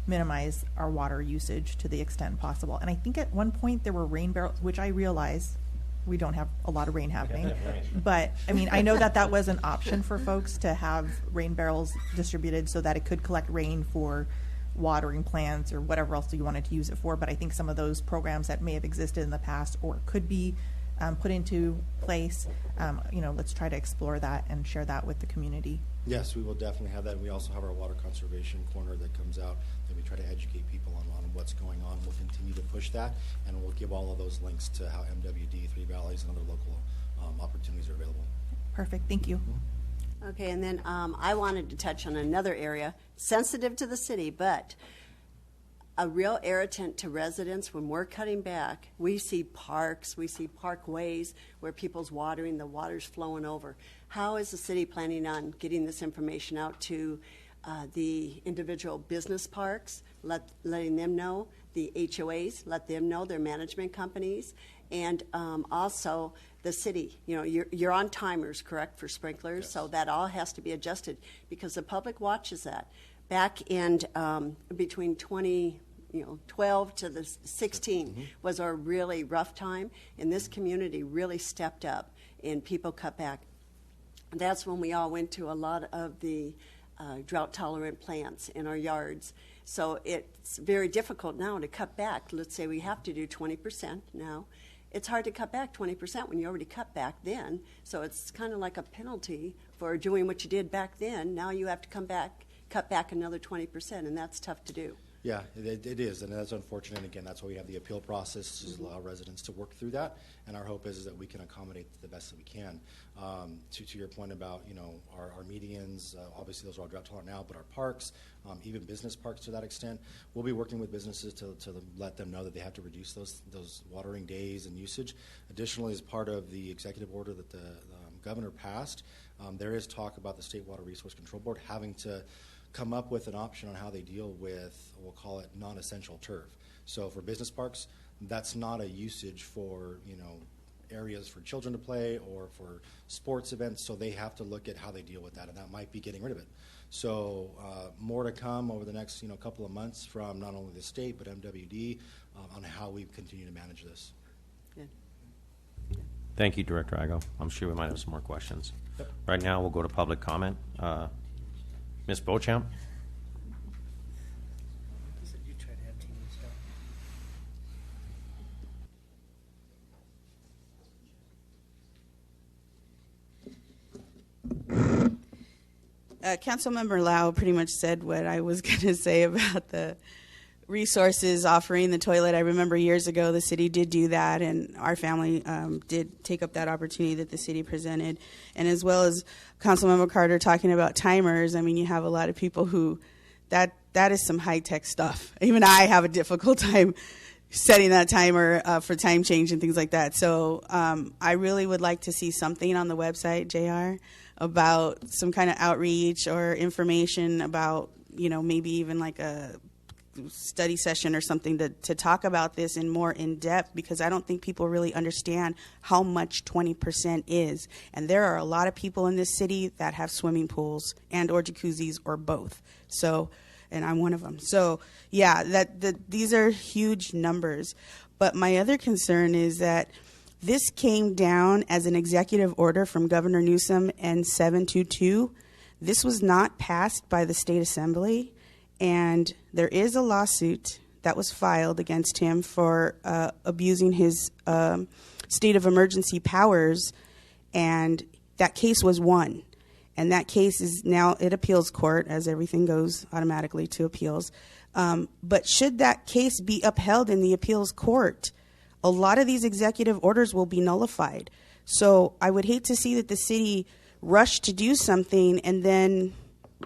minimize our water usage to the extent possible. And I think at one point there were rain barrels, which I realize we don't have a lot of rain happening. But I mean, I know that was an option for folks to have rain barrels distributed so that it could collect rain for watering plants or whatever else you wanted to use it for. But I think some of those programs that may have existed in the past or could be put into place, let's try to explore that and share that with the community. Yes, we will definitely have that. We also have our water conservation corner that comes out that we try to educate people on what's going on. We'll continue to push that, and we'll give all of those links to how MWD, Three Valleys, and other local opportunities are available. Perfect. Thank you. Okay, and then I wanted to touch on another area, sensitive to the city, but a real irritant to residents when we're cutting back. We see parks, we see parkways where people's watering, the water's flowing over. How is the city planning on getting this information out to the individual business parks, letting them know, the HOAs, let them know, their management companies, and also the city? You're on timers, correct, for sprinklers? Yes. So that all has to be adjusted because the public watches that. Back in between 2012 to the 16 was our really rough time, and this community really stepped up and people cut back. That's when we all went to a lot of the drought-tolerant plants in our yards. So it's very difficult now to cut back. Let's say we have to do 20% now. It's hard to cut back 20% when you already cut back then. So it's kind of like a penalty for doing what you did back then. Now you have to cut back another 20%, and that's tough to do. Yeah, it is, and that's unfortunate. Again, that's why we have the appeal process to allow residents to work through that, and our hope is that we can accommodate the best that we can. To your point about our medians, obviously those are all drought tolerant now, but our parks, even business parks to that extent, we'll be working with businesses to let them know that they have to reduce those watering days and usage. Additionally, as part of the executive order that the governor passed, there is talk about the State Water Resource Control Board having to come up with an option on how they deal with, we'll call it non-essential turf. So for business parks, that's not a usage for areas for children to play or for sports events, so they have to look at how they deal with that, and that might be getting rid of it. So more to come over the next couple of months from not only the state but MWD on how we continue to manage this. Good. Thank you, Director Igo. I'm sure we might have some more questions. Yep. Right now, we'll go to public comment. Ms. Beauchamp. Councilmember Lau pretty much said what I was going to say about the resources offering the toilet. I remember years ago the city did do that, and our family did take up that opportunity that the city presented. And as well as Councilmember Carter talking about timers, I mean, you have a lot of people who that is some high-tech stuff. Even I have a difficult time setting that timer for time change and things like that. So I really would like to see something on the website, JR, about some kind of outreach or information about, maybe even like a study session or something to talk about this in more in depth, because I don't think people really understand how much 20% is. And there are a lot of people in this city that have swimming pools and or jacuzzis or both. So, and I'm one of them. So yeah, these are huge numbers. But my other concern is that this came down as an executive order from Governor Newsom N722. This was not passed by the state assembly, and there is a lawsuit that was filed against him for abusing his state of emergency powers, and that case was won. And that case is now at appeals court, as everything goes automatically to appeals. But should that case be upheld in the appeals court, a lot of these executive orders will be nullified. So I would hate to see that the city rush to do something and then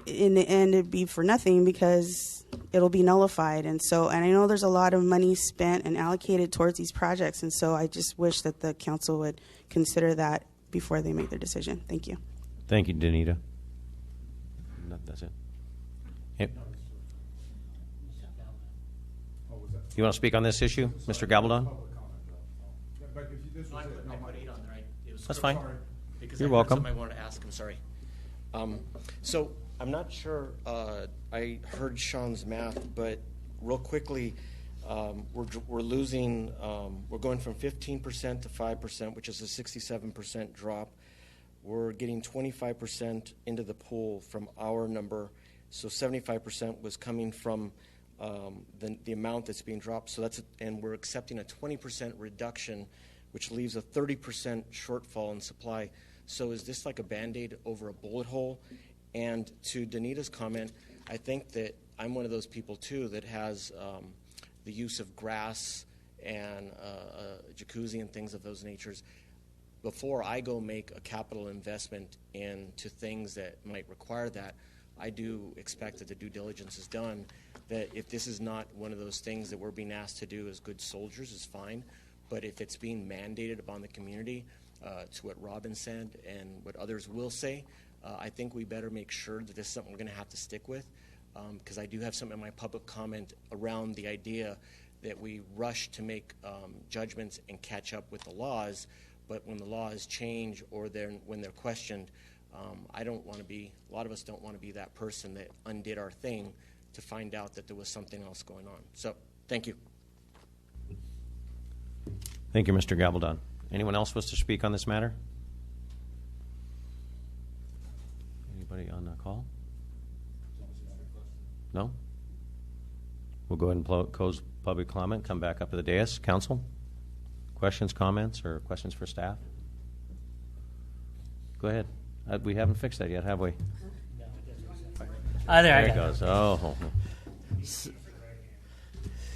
in the end it'd be for nothing because it'll be nullified. And I know there's a lot of money spent and allocated towards these projects, and so I just wish that the council would consider that before they make their decision. Thank you. Thank you, Danita. No, that's it. Hey. You want to speak on this issue, Mr. Gabaldon? That's fine. Because You're I heard welcome. something I wanted to ask. I'm sorry. So I'm not sure I heard Sean's math, but real quickly, we're losing. We're going from 15% to 5%, which is a 67% drop. We're getting 25% into the pool from our number, so 75% was coming from the amount that's being dropped. So and we're accepting a 20% reduction, which leaves a 30% shortfall in supply. So is this like a Band-Aid over a bullet hole? And to Danita's comment, I think that I'm one of those people too that has the use of grass and jacuzzi and things of those natures. Before I go make a capital investment into things that might require that, I do expect that the due diligence is done, that if this is not one of those things that we're being asked to do as good soldiers is fine, but if it's being mandated upon the community, to what Robin said and what others will say, I think we better make sure that this is something we're going to have to stick with, because I do have something in my public comment around the idea that we rush to make judgments and catch up with the laws, but when the laws change or when they're questioned, I don't want to be, a lot of us don't want to be that person that undid our thing to find out that there was something else going on. So, thank you. Thank you, Mr. Gabaldon. Anyone else wish to speak on this matter? Anybody on the call? No? We'll go ahead and close public comment, come back up to the dais. Council? Questions, comments, or questions for staff? Go ahead. We haven't fixed that yet, have we? There it goes. Oh.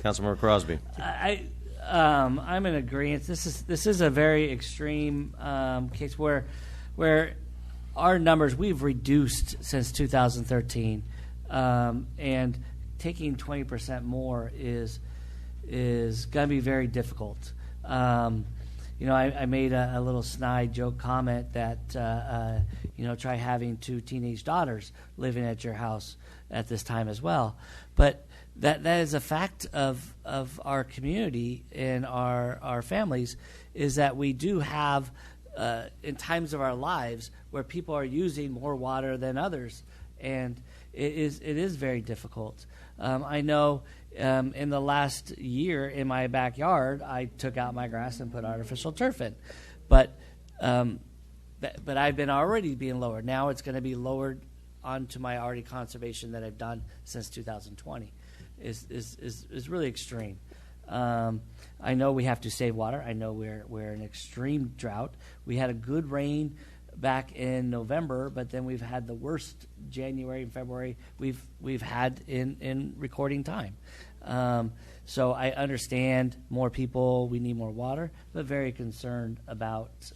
Councilmember Crosby. I'm in agreement. This is a very extreme case where our numbers we've reduced since 2013, and taking 20% more is going to be very difficult. I made a little snide joke comment that try having 2 teenage daughters living at your house at this time as well, but that is a fact of our community and our families, is that we do have in times of our lives where people are using more water than others, and it is very difficult. I know in the last year in my backyard, I took out my grass and put artificial turf in, but I've been already being lowered. Now it's going to be lowered onto my already conservation that I've done since 2020. Is really extreme. I know we have to save water. I know we're in extreme drought. We had a good rain back in November, but then we've had the worst January and February we've had in recording time. So I understand more people, we need more water, but very concerned about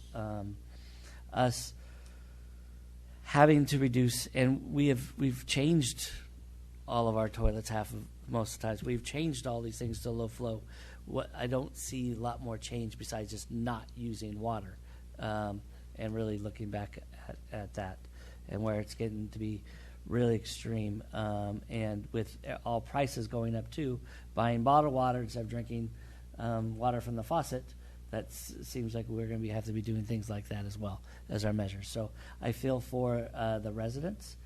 us having to reduce. And we've changed all of our toilets most of the times. We've changed all these things to low flow. I don't see a lot more change besides just not using water, and really looking back at that, and where it's getting to be really extreme. And with all prices going up too, buying bottled water instead of drinking water from the faucet, that seems like we're going to have to be doing things like that as well as our measures. So I feel for the residents.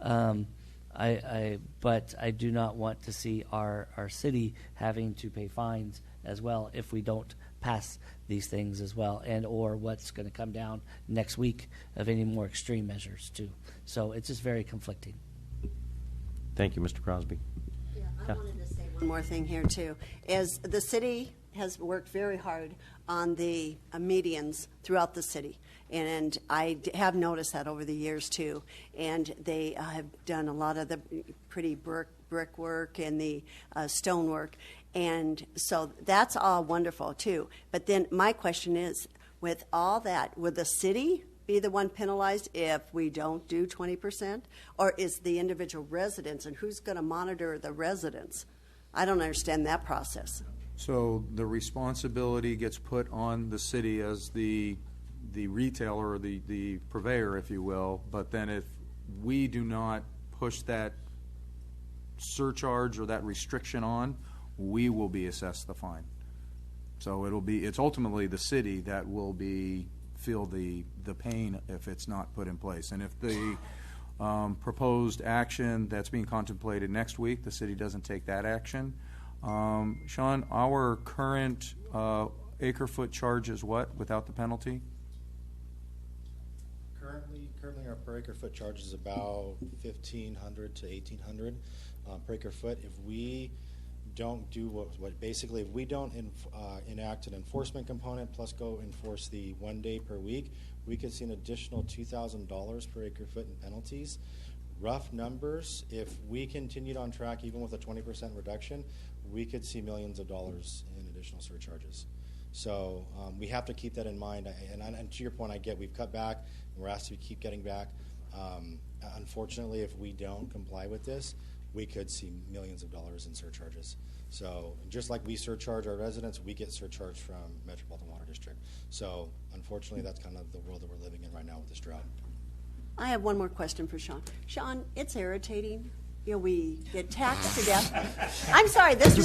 But I do not want to see our city having to pay fines as well if we don't pass these things as well, and or what's going to come down next week of any more extreme measures too. So it's just very conflicting. Thank you, Mr. Crosby. Yeah, I wanted to say one more thing here too. Is the city has worked very hard on the medians throughout the city. And I have noticed that over the years, too. And they have done a lot of the pretty brickwork and the stonework. And so that's all wonderful, too. But then my question is, with all that, would the city be the one penalized if we don't do 20%? Or is the individual residents, and who's going to monitor the residents? I don't understand that process. So the responsibility gets put on the city as the retailer or the purveyor, if you will, but then if we do not push that surcharge or that restriction on, we will be assessed the fine. So it's ultimately the city that will be feel the pain if it's not put in place. And if the proposed action that's being contemplated next week, the city doesn't take that action, Sean, our current acre-foot charge is what without the penalty? Currently, our per acre foot charge is about $1,500 to $1,800 per acre foot. If we don't do if we don't enact an enforcement component plus go enforce the 1 day per week, we could see an additional $2,000 per acre foot in penalties. Rough numbers, if we continued on track even with a 20% reduction, we could see millions of dollars in additional surcharges. So we have to keep that in mind. And to your point, we've cut back, and we're asked to keep getting back. Unfortunately, if we don't comply with this, we could see millions of dollars in surcharges. So just like we surcharge our residents, we get surcharged from Metropolitan Water District. So unfortunately, that's kind of the world that we're living in right now with this drought. I have one more question for Sean. Sean, it's irritating. We get taxed to death. I'm sorry, this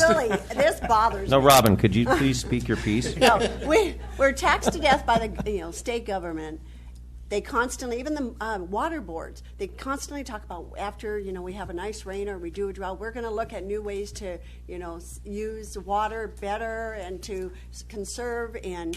bothers me. No, Robin, could you please speak your piece? No, we're taxed to death by the state government. They constantly, even the water boards, they constantly talk about after we have a nice rain or we do a drought, we're going to look at new ways to use water better and to conserve and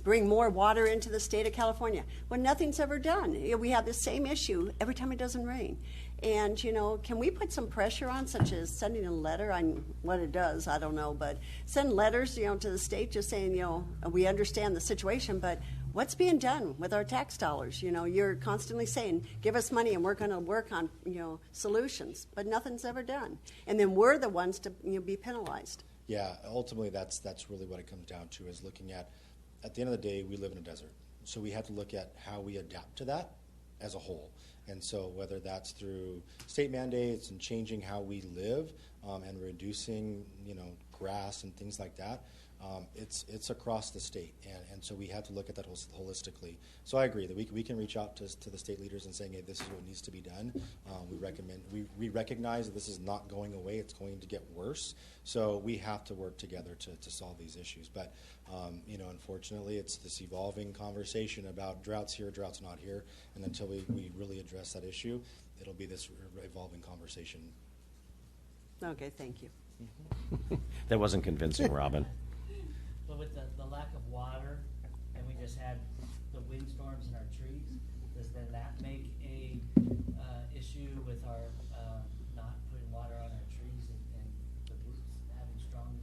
bring more water into the state of California. When nothing's ever done, we have the same issue every time it doesn't rain. And, can we put some pressure on, such as sending a letter? What it does, I don't know, but send letters, to the state just saying, we understand the situation, but what's being done with our tax dollars? You're constantly saying, give us money and we're going to work on, solutions, but nothing's ever done. And then we're the ones to be penalized. Yeah, ultimately that's really what it comes down to, is looking at the end of the day, we live in a desert. So we have to look at how we adapt to that as a whole. And so whether that's through state mandates and changing how we live and reducing, grass and things like that, it's across the state. And so we have to look at that holistically. So I agree that we can reach out to the state leaders and saying, hey, this is what needs to be done. We recognize that this is not going away. It's going to get worse. So we have to work together to solve these issues. But, unfortunately, it's this evolving conversation about droughts here, droughts not here. And until we really address that issue, it'll be this evolving conversation. Okay, thank you. That wasn't convincing, Robin. But with the lack of water, and we just had the windstorms in our trees, does then that make a issue with our not putting water on our trees and the roots having strong?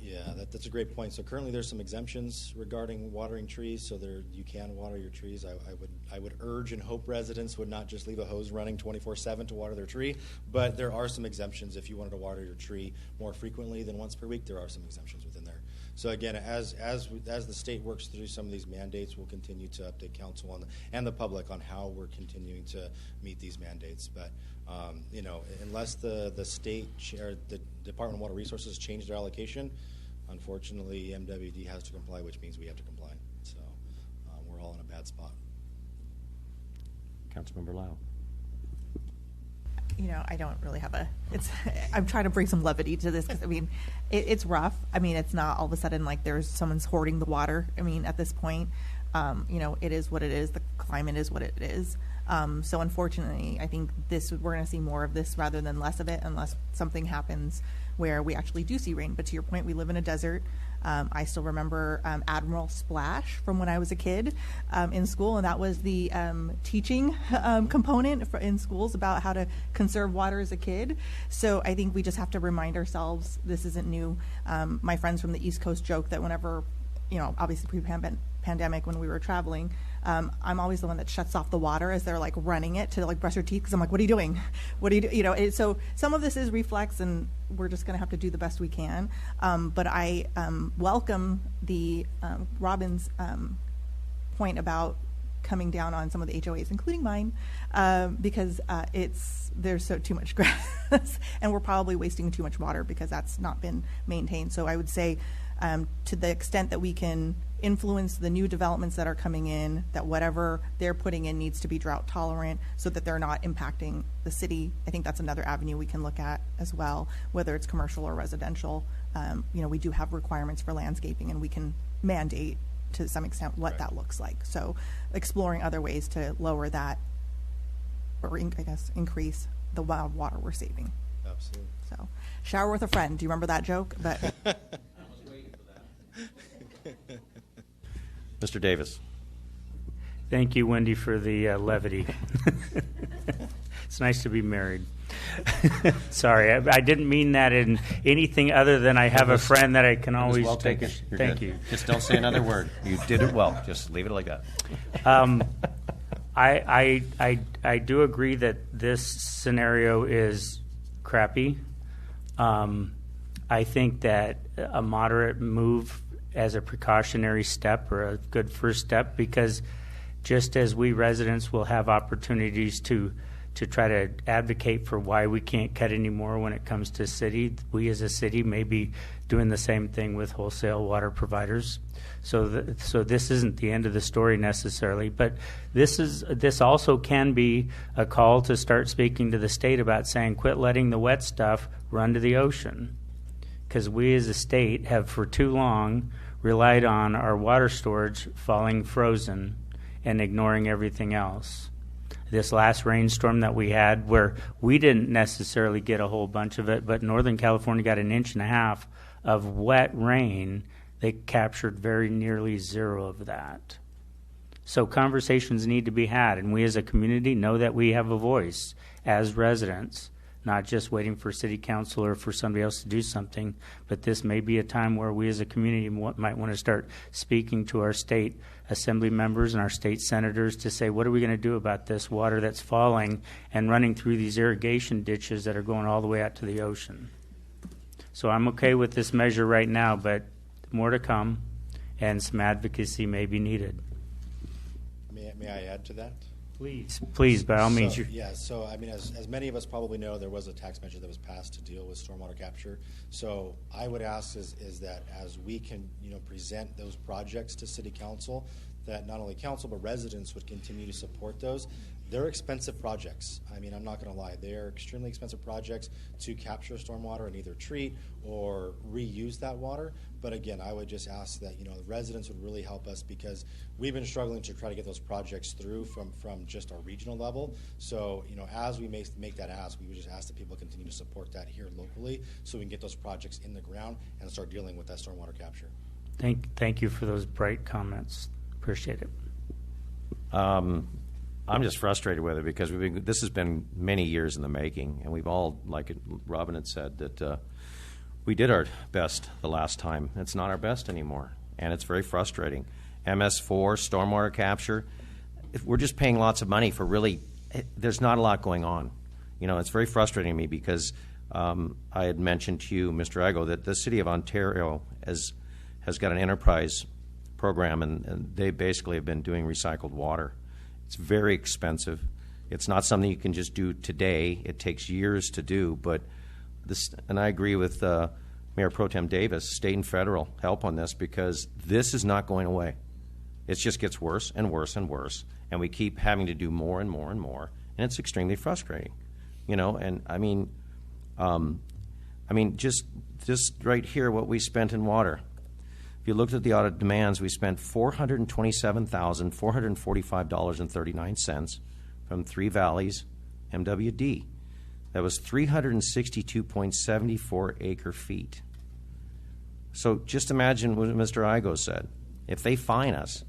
Yeah, that's a great point. So currently there's some exemptions regarding watering trees, so you can water your trees. I would urge and hope residents would not just leave a hose running 24/7 to water their tree, but there are some exemptions. If you wanted to water your tree more frequently than once per week, there are some exemptions within there. So again, as the state works through some of these mandates, we'll continue to update council and the public on how we're continuing to meet these mandates. But unless the state or the Department of Water Resources change their allocation, unfortunately, MWD has to comply, which means we have to comply. So we're all in a bad spot. Councilmember Lau. I don't really have I'm trying to bring some levity to this because, it's rough. It's not all of a sudden like someone's hoarding the water. At this point, it is what it is. The climate is what it is. So unfortunately, I think we're going to see more of this rather than less of it unless something happens where we actually do see rain. But to your point, we live in a desert. I still remember Admiral Splash from when I was a kid in school, and that was the teaching component in schools about how to conserve water as a kid. So I think we just have to remind ourselves this isn't new. My friends from the East Coast joke that whenever, obviously pre-pandemic when we were traveling, I'm always the one that shuts off the water as they're like running it to like brush their teeth because I'm like, what are you doing? What do you do? So some of this is reflex, and we're just going to have to do the best we can. But I welcome the Robin's point about coming down on some of the HOAs, including mine, because there's too much grass, and we're probably wasting too much water because that's not been maintained. So I would say, to the extent that we can influence the new developments that are coming in, that whatever they're putting in needs to be drought tolerant so that they're not impacting the city. I think that's another avenue we can look at as well, whether it's commercial or residential. We do have requirements for landscaping, and we can mandate to some extent what that looks like. So exploring other ways to lower that, or I guess increase the wild water we're saving. Absolutely. So shower with a friend. Do you remember that joke? But Mr. Davis. Thank you, Wendy, for the levity. It's nice to be married. Sorry, I didn't mean that in anything other than I have a friend that I can always well take. taken. You're Thank good. you. Just don't say another word. You did it well. Just leave it like that. I do agree that this scenario is crappy. I think that a moderate move as a precautionary step or a good first step, because just as we residents will have opportunities to try to advocate for why we can't cut anymore when it comes to city, we as a city may be doing the same thing with wholesale water providers. So this isn't the end of the story necessarily, but this also can be a call to start speaking to the state about saying, quit letting the wet stuff run to the ocean. Because we as a state have for too long relied on our water storage falling frozen and ignoring everything else. This last rainstorm that we had, where we didn't necessarily get a whole bunch of it, but Northern California got 1.5 inches of wet rain, they captured very nearly zero of that. So conversations need to be had, and we as a community know that we have a voice as residents, not just waiting for city council or for somebody else to do something, but this may be a time where we as a community might want to start speaking to our state assembly members and our state senators to say, what are we going to do about this water that's falling and running through these irrigation ditches that are going all the way out to the ocean? So I'm okay with this measure right now, but more to come, and some advocacy may be needed. May I add to that? Please, by all means. So I mean, as many of us probably know, there was a tax measure that was passed to deal with stormwater capture. So I would ask is that as we can, present those projects to City Council, that not only council but residents would continue to support those. They're expensive projects. I mean, I'm not going to lie. They're extremely expensive projects to capture stormwater and either treat or reuse that water. But again, I would just ask that, the residents would really help us, because we've been struggling to try to get those projects through from just our regional level. So, as we make that ask, we would just ask that people continue to support that here locally so we can get those projects in the ground and start dealing with that stormwater capture. Thank you for those bright comments. Appreciate it. I'm just frustrated with it because this has been many years in the making, and we've all, like Robin had said, that we did our best the last time. It's not our best anymore, and it's very frustrating. MS4, stormwater capture, if we're just paying lots of money for really, there's not a lot going on. It's very frustrating to me because I had mentioned to you, Mr. Igo, that the City of Ontario has got an enterprise program, and they basically have been doing recycled water. It's very expensive. It's not something you can just do today. It takes years to do. But this, and I agree with Mayor Pro Tem Davis, state and federal help on this, because this is not going away. It just gets worse and worse and worse, and we keep having to do more and more and more, and it's extremely frustrating. And I mean, just right here, what we spent in water. If you looked at the audit demands, we spent $427,445.39 from Three Valleys MWD. That was 362.74 acre feet. So just imagine what Mr. Igo said. If they fine us,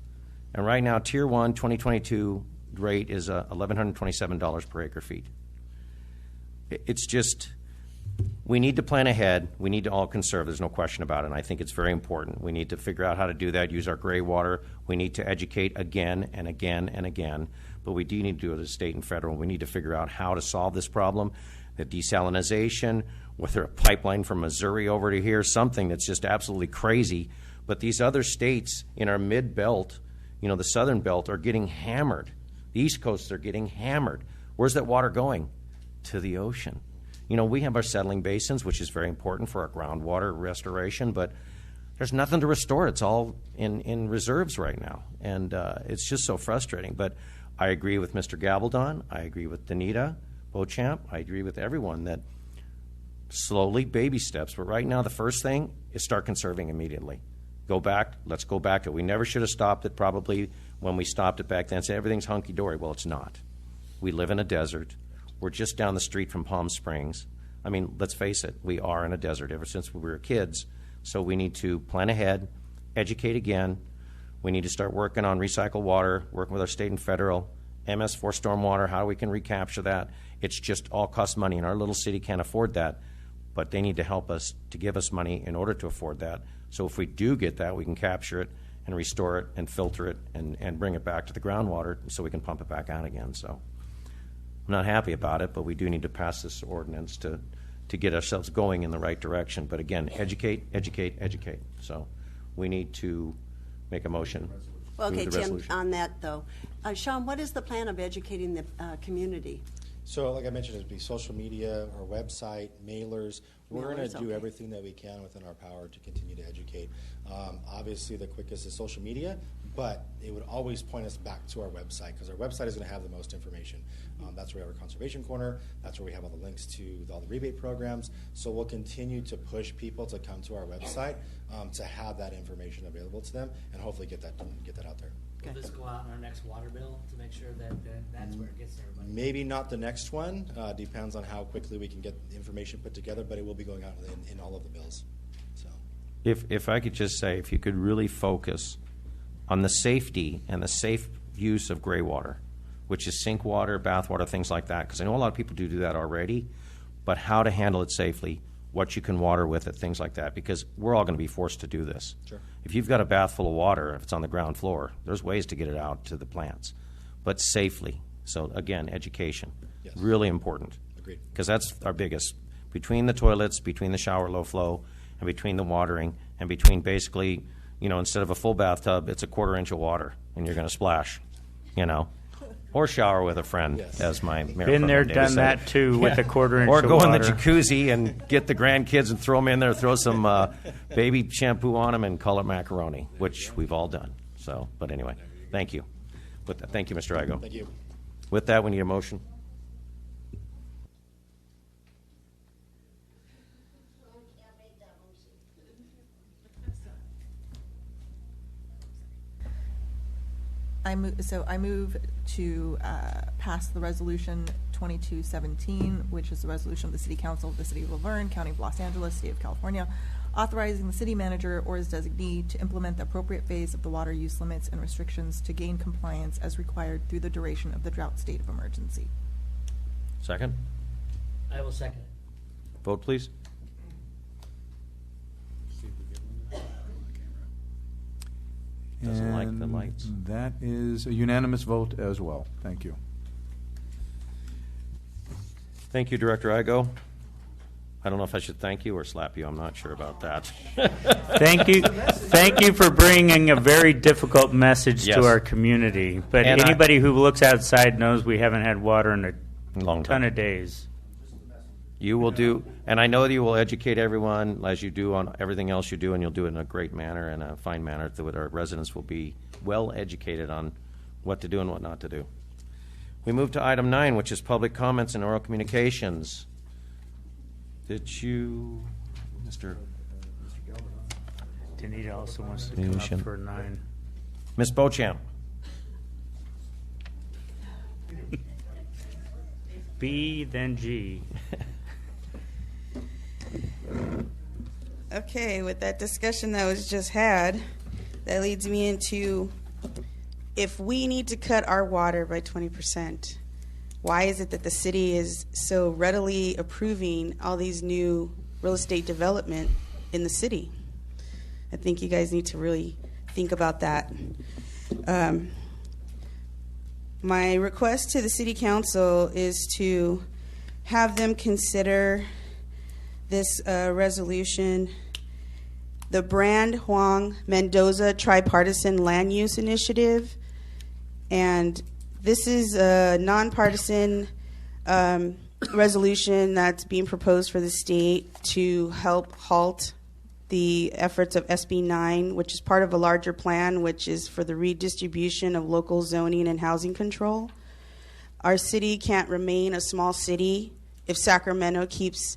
and right now Tier 1 2022 rate is $1,127 per acre feet. It's just, we need to plan ahead. We need to all conserve. There's no question about it, and I think it's very important. We need to figure out how to do that, use our gray water. We need to educate again and again and again, but we do need to do it at state and federal. We need to figure out how to solve this problem, the desalinization, whether a pipeline from Missouri over to here, something that's just absolutely crazy. But these other states in our mid-belt, the southern belt, are getting hammered. The East Coast are getting hammered. Where's that water going? To the ocean. We have our settling basins, which is very important for our groundwater restoration, but there's nothing to restore. It's all in reserves right now, and it's just so frustrating. But I agree with Mr. Gabaldon. I agree with Danita Beauchamp. I agree with everyone that slowly, baby steps. But right now, the first thing is start conserving immediately. Let's go back to it. We never should have stopped it probably when we stopped it back then and said everything's hunky-dory. Well, it's not. We live in a desert. We're just down the street from Palm Springs. I mean, let's face it, we are in a desert ever since we were kids. So we need to plan ahead, educate again. We need to start working on recycled water, working with our state and federal, MS4 stormwater, how we can recapture that. It's just all costs money, and our little city can't afford that. But they need to help us to give us money in order to afford that. So if we do get that, we can capture it and restore it and filter it and bring it back to the groundwater so we can pump it back out again. So I'm not happy about it, but we do need to pass this ordinance to get ourselves going in the right direction. But again, educate, educate, educate. So we need to make a motion. Well, okay, Move the Tim, resolution. on that though, Sean, what is the plan of educating the community? So, like I mentioned, it'd be social media, our website, mailers. We're going to do okay. everything that we can within our power to continue to educate. Obviously, the quickest is social media, but it would always point us back to our website because our website is going to have the most information. That's where we have our conservation corner. That's where we have all the links to all the rebate programs. So we'll continue to push people to come to our website to have that information available to them, and hopefully get that out there. Will this go out in our next water bill to make sure that that's where it gets to everybody? Maybe not the next one. Depends on how quickly we can get the information put together, but it will be going out in all of the bills. So, If I could just say, if you could really focus on the safety and the safe use of gray water, which is sink water, bath water, things like that, because I know a lot of people do that already, but how to handle it safely, what you can water with it, things like that, because we're all going to be forced to do this. Sure. If you've got a bath full of water, if it's on the ground floor, there's ways to get it out to the plants, but safely. So again, education, Yes. really important. Agreed. Because that's our biggest, between the toilets, between the shower low flow, and between the watering, and between basically, instead of a full bathtub, it's a 1/4 inch of water, and you're going to splash, Or shower with a friend, Yes. as my mayor Been there, friend David done said. that too, with a 1/4 inch Or of go in the water. jacuzzi and get the grandkids and throw them in there, throw some baby shampoo on them and call it macaroni, which we've all done. So, but anyway, thank you. With that, thank you, Mr. Igo. thank you. With that, we need a motion. I move to pass the resolution 2217, which is the resolution of the City Council of the City of Laverne, County of Los Angeles, State of California, authorizing the city manager or his designee to implement the appropriate phase of the water use limits and restrictions to gain compliance as required through the duration of the drought state of emergency. Second. I will second it. Vote, please. Doesn't like the And lights. That is a unanimous vote as well. Thank you. Thank you, Director Igo. I don't know if I should thank you or slap you. I'm not sure about that. Thank you for bringing a very difficult message Yes. to our community. But And anybody who looks outside knows we haven't had water in a Long ton time. of days. You will do, and I know that you will educate everyone as you do on everything else you do, and you'll do it in a great manner and a fine manner so that our residents will be well educated on what to do and what not to do. We move to item 9, which is public comments and oral communications. Did you, Mr. Danita also wants to come Communication. up for 9. Ms. Beauchamp? B, then G. Okay, with that discussion that was just had, that leads me into, if we need to cut our water by 20%, why is it that the city is so readily approving all these new real estate development in the city? I think you guys need to really think about that. My request to the city council is to have them consider this resolution, the Brand Huang Mendoza Tripartisan Land Use Initiative. And this is a nonpartisan resolution that's being proposed for the state to help halt the efforts of SB 9, which is part of a larger plan, which is for the redistribution of local zoning and housing control. Our city can't remain a small city if Sacramento keeps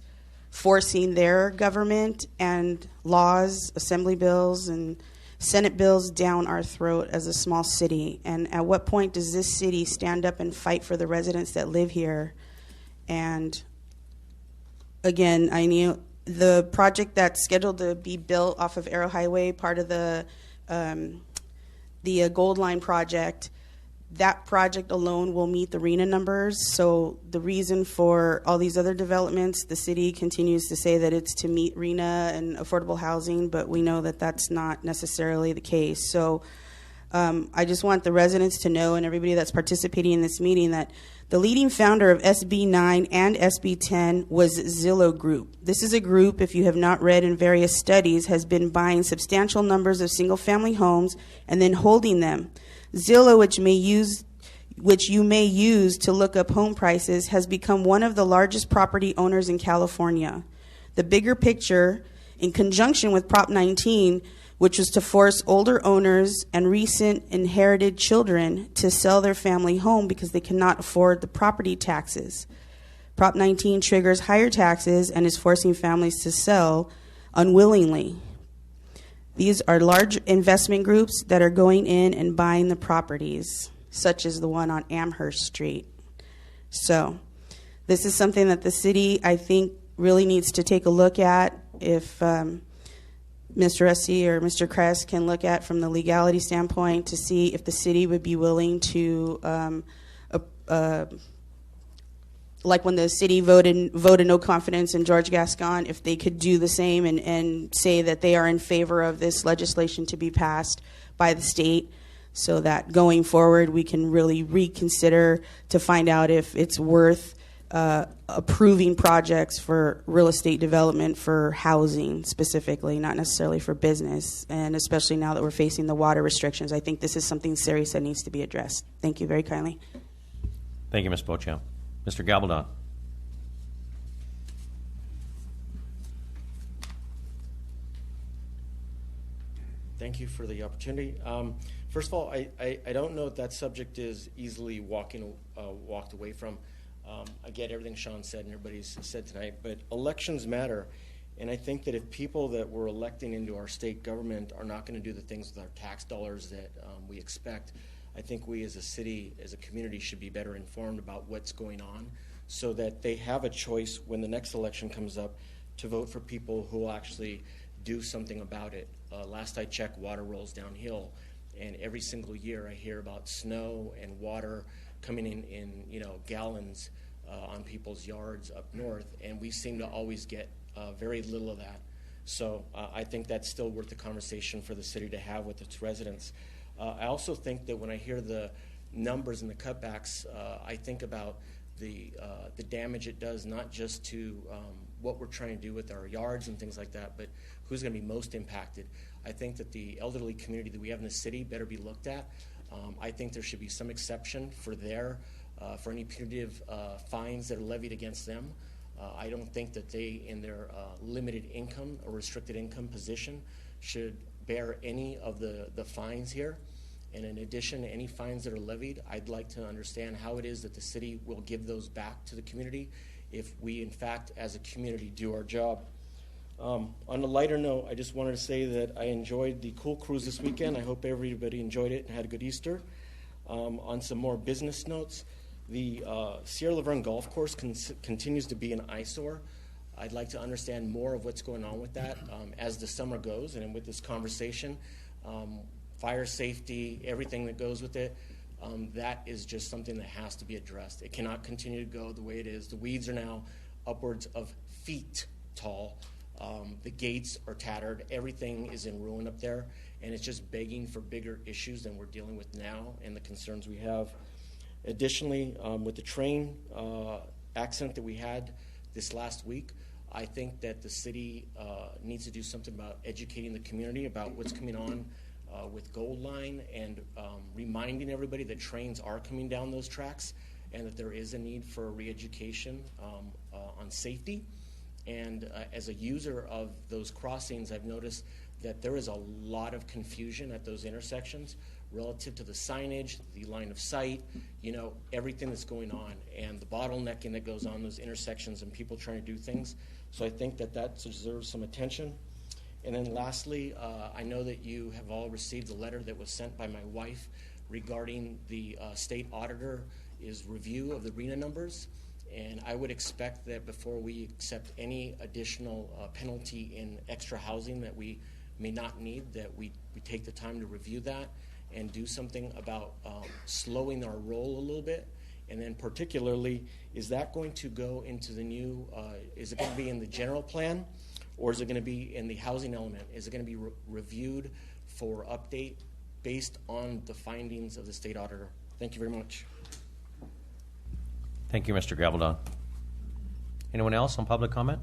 forcing their government and laws, assembly bills, and Senate bills down our throat as a small city. And at what point does this city stand up and fight for the residents that live here? And again, I knew the project that's scheduled to be built off of Arrow Highway, part of the Gold Line project, that project alone will meet the RENA numbers. So the reason for all these other developments, the city continues to say that it's to meet RENA and affordable housing, but we know that that's not necessarily the case. So I just want the residents to know, and everybody that's participating in this meeting, that the leading founder of SB 9 and SB 10 was Zillow Group. This is a group, if you have not read in various studies, has been buying substantial numbers of single-family homes and then holding them. Zillow, which you may use to look up home prices, has become one of the largest property owners in California. The bigger picture, in conjunction with Prop 19, which was to force older owners and recent inherited children to sell their family home because they cannot afford the property taxes. Prop 19 triggers higher taxes and is forcing families to sell unwillingly. These are large investment groups that are going in and buying the properties, such as the one on Amherst Street. So this is something that the city, I think, really needs to take a look at. If Mr. Essie or Mr. Kress can look at from the legality standpoint to see if the city would be willing to, like when the city voted no confidence in George Gascon, if they could do the same and say that they are in favor of this legislation to be passed by the state, so that going forward we can really reconsider to find out if it's worth approving projects for real estate development for housing specifically, not necessarily for business, and especially now that we're facing the water restrictions. I think this is something serious that needs to be addressed. Thank you very kindly. Thank you, Ms. Beauchamp. Mr. Gabaldon. Thank you for the opportunity. First of all, I don't know if that subject is easily walked away from. I get everything Sean said and everybody's said tonight, but elections matter. And I think that if people that we're electing into our state government are not going to do the things with our tax dollars that we expect, I think we as a city, as a community, should be better informed about what's going on so that they have a choice when the next election comes up to vote for people who will actually do something about it. Last I checked, water rolls downhill, and every single year I hear about snow and water coming in gallons on people's yards up north, and we seem to always get very little of that. So I think that's still worth the conversation for the city to have with its residents. I also think that when I hear the numbers and the cutbacks, I think about the damage it does, not just to what we're trying to do with our yards and things like that, but who's going to be most impacted. I think that the elderly community that we have in the city better be looked at. I think there should be some exception for any punitive fines that are levied against them. I don't think that they, in their limited income or restricted income position, should bear any of the fines here. And in addition to any fines that are levied, I'd like to understand how it is that the city will give those back to the community if we, in fact, as a community, do our job. On a lighter note, I just wanted to say that I enjoyed the Cool Cruise this weekend. I hope everybody enjoyed it and had a good Easter. On some more business notes, the Sierra Laverne Golf Course continues to be an eyesore. I'd like to understand more of what's going on with that as the summer goes, and with this conversation, fire safety, everything that goes with it, that is just something that has to be addressed. It cannot continue to go the way it is. The weeds are now upwards of feet tall. The gates are tattered. Everything is in ruin up there, and it's just begging for bigger issues than we're dealing with now and the concerns we have. Additionally, with the train accident that we had this last week, I think that the city needs to do something about educating the community about what's coming on with Gold Line and reminding everybody that trains are coming down those tracks and that there is a need for re-education on safety. And as a user of those crossings, I've noticed that there is a lot of confusion at those intersections relative to the signage, the line of sight, everything that's going on, and the bottlenecking that goes on those intersections and people trying to do things. So I think that deserves some attention. And then lastly, I know that you have all received a letter that was sent by my wife regarding the state auditor's review of the RENA numbers. And I would expect that before we accept any additional penalty in extra housing that we may not need, that we take the time to review that and do something about slowing our roll a little bit. And then particularly, is that going to go into the new, is it going to be in the general plan, or is it going to be in the housing element? Is it going to be reviewed for update based on the findings of the state auditor? Thank you very much. Thank you, Mr. Gabaldon. Anyone else on public comment?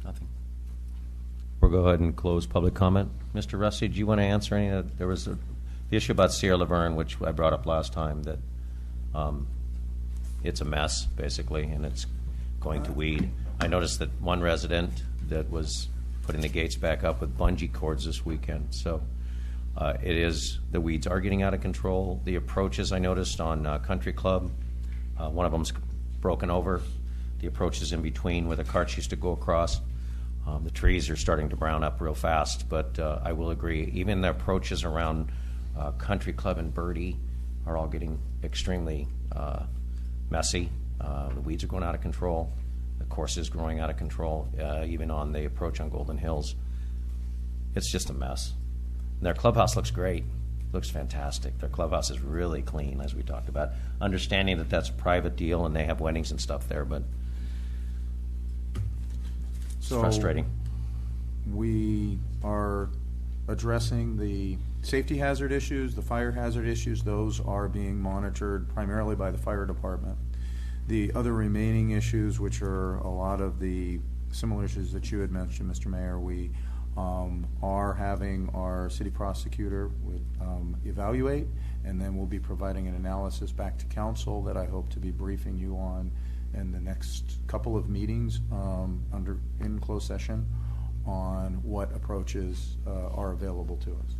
Nothing. We'll go ahead and close public comment. Mr. Rusty, do you want to answer any? There was the issue about Sierra Laverne, which I brought up last time, that it's a mess, basically, and it's going to weed. I noticed that one resident that was putting the gates back up with bungee cords this weekend. So the weeds are getting out of control. The approaches I noticed on Country Club, one of them's broken over. The approaches in between where the carts used to go across. The trees are starting to brown up real fast, but I will agree, even the approaches around Country Club and Birdie are all getting extremely messy. The weeds are going out of control. The course is growing out of control, even on the approach on Golden Hills. It's just a mess. And their clubhouse looks great. Looks fantastic. Their clubhouse is really clean, as we talked about. Understanding that that's a private deal and they have weddings and stuff there, but it's frustrating. We are addressing the safety hazard issues, the fire hazard issues. Those are being monitored primarily by the fire department. The other remaining issues, which are a lot of the similar issues that you had mentioned, Mr. Mayor, we are having our city prosecutor evaluate, and then we'll be providing an analysis back to council that I hope to be briefing you on in the next couple of meetings in closed session on what approaches are available to us.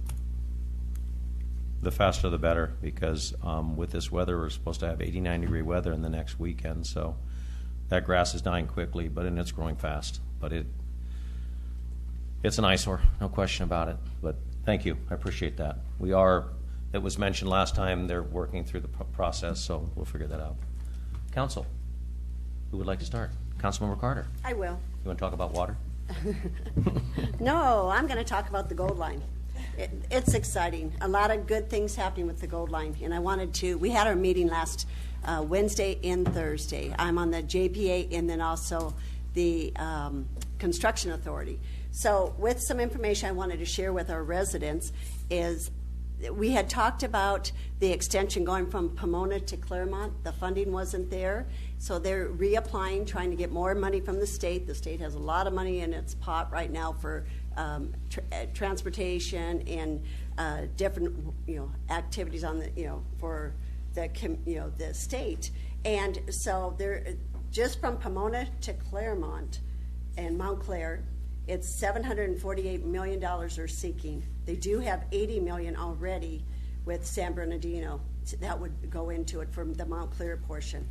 The faster the better, because with this weather, we're supposed to have 89-degree weather in the next weekend, so that grass is dying quickly, and it's growing fast. But it's an eyesore, no question about it. But thank you, I appreciate that. It was mentioned last time, they're working through the process, so we'll figure that out. Council, who would like to start? Councilmember Carter. I will. You want to talk about water? No, I'm going to talk about the Gold Line. It's exciting. A lot of good things happening with the Gold Line. And we had our meeting last Wednesday and Thursday. I'm on the JPA and then also the Construction Authority. So with some information I wanted to share with our residents is we had talked about the extension going from Pomona to Claremont. The funding wasn't there. So they're reapplying, trying to get more money from the state. The state has a lot of money in its pot right now for transportation and different activities on for the state. And so they're just from Pomona to Claremont and Montclair, it's $748 million they're seeking. They do have $80 million already with San Bernardino. That would go into it from the Montclair portion.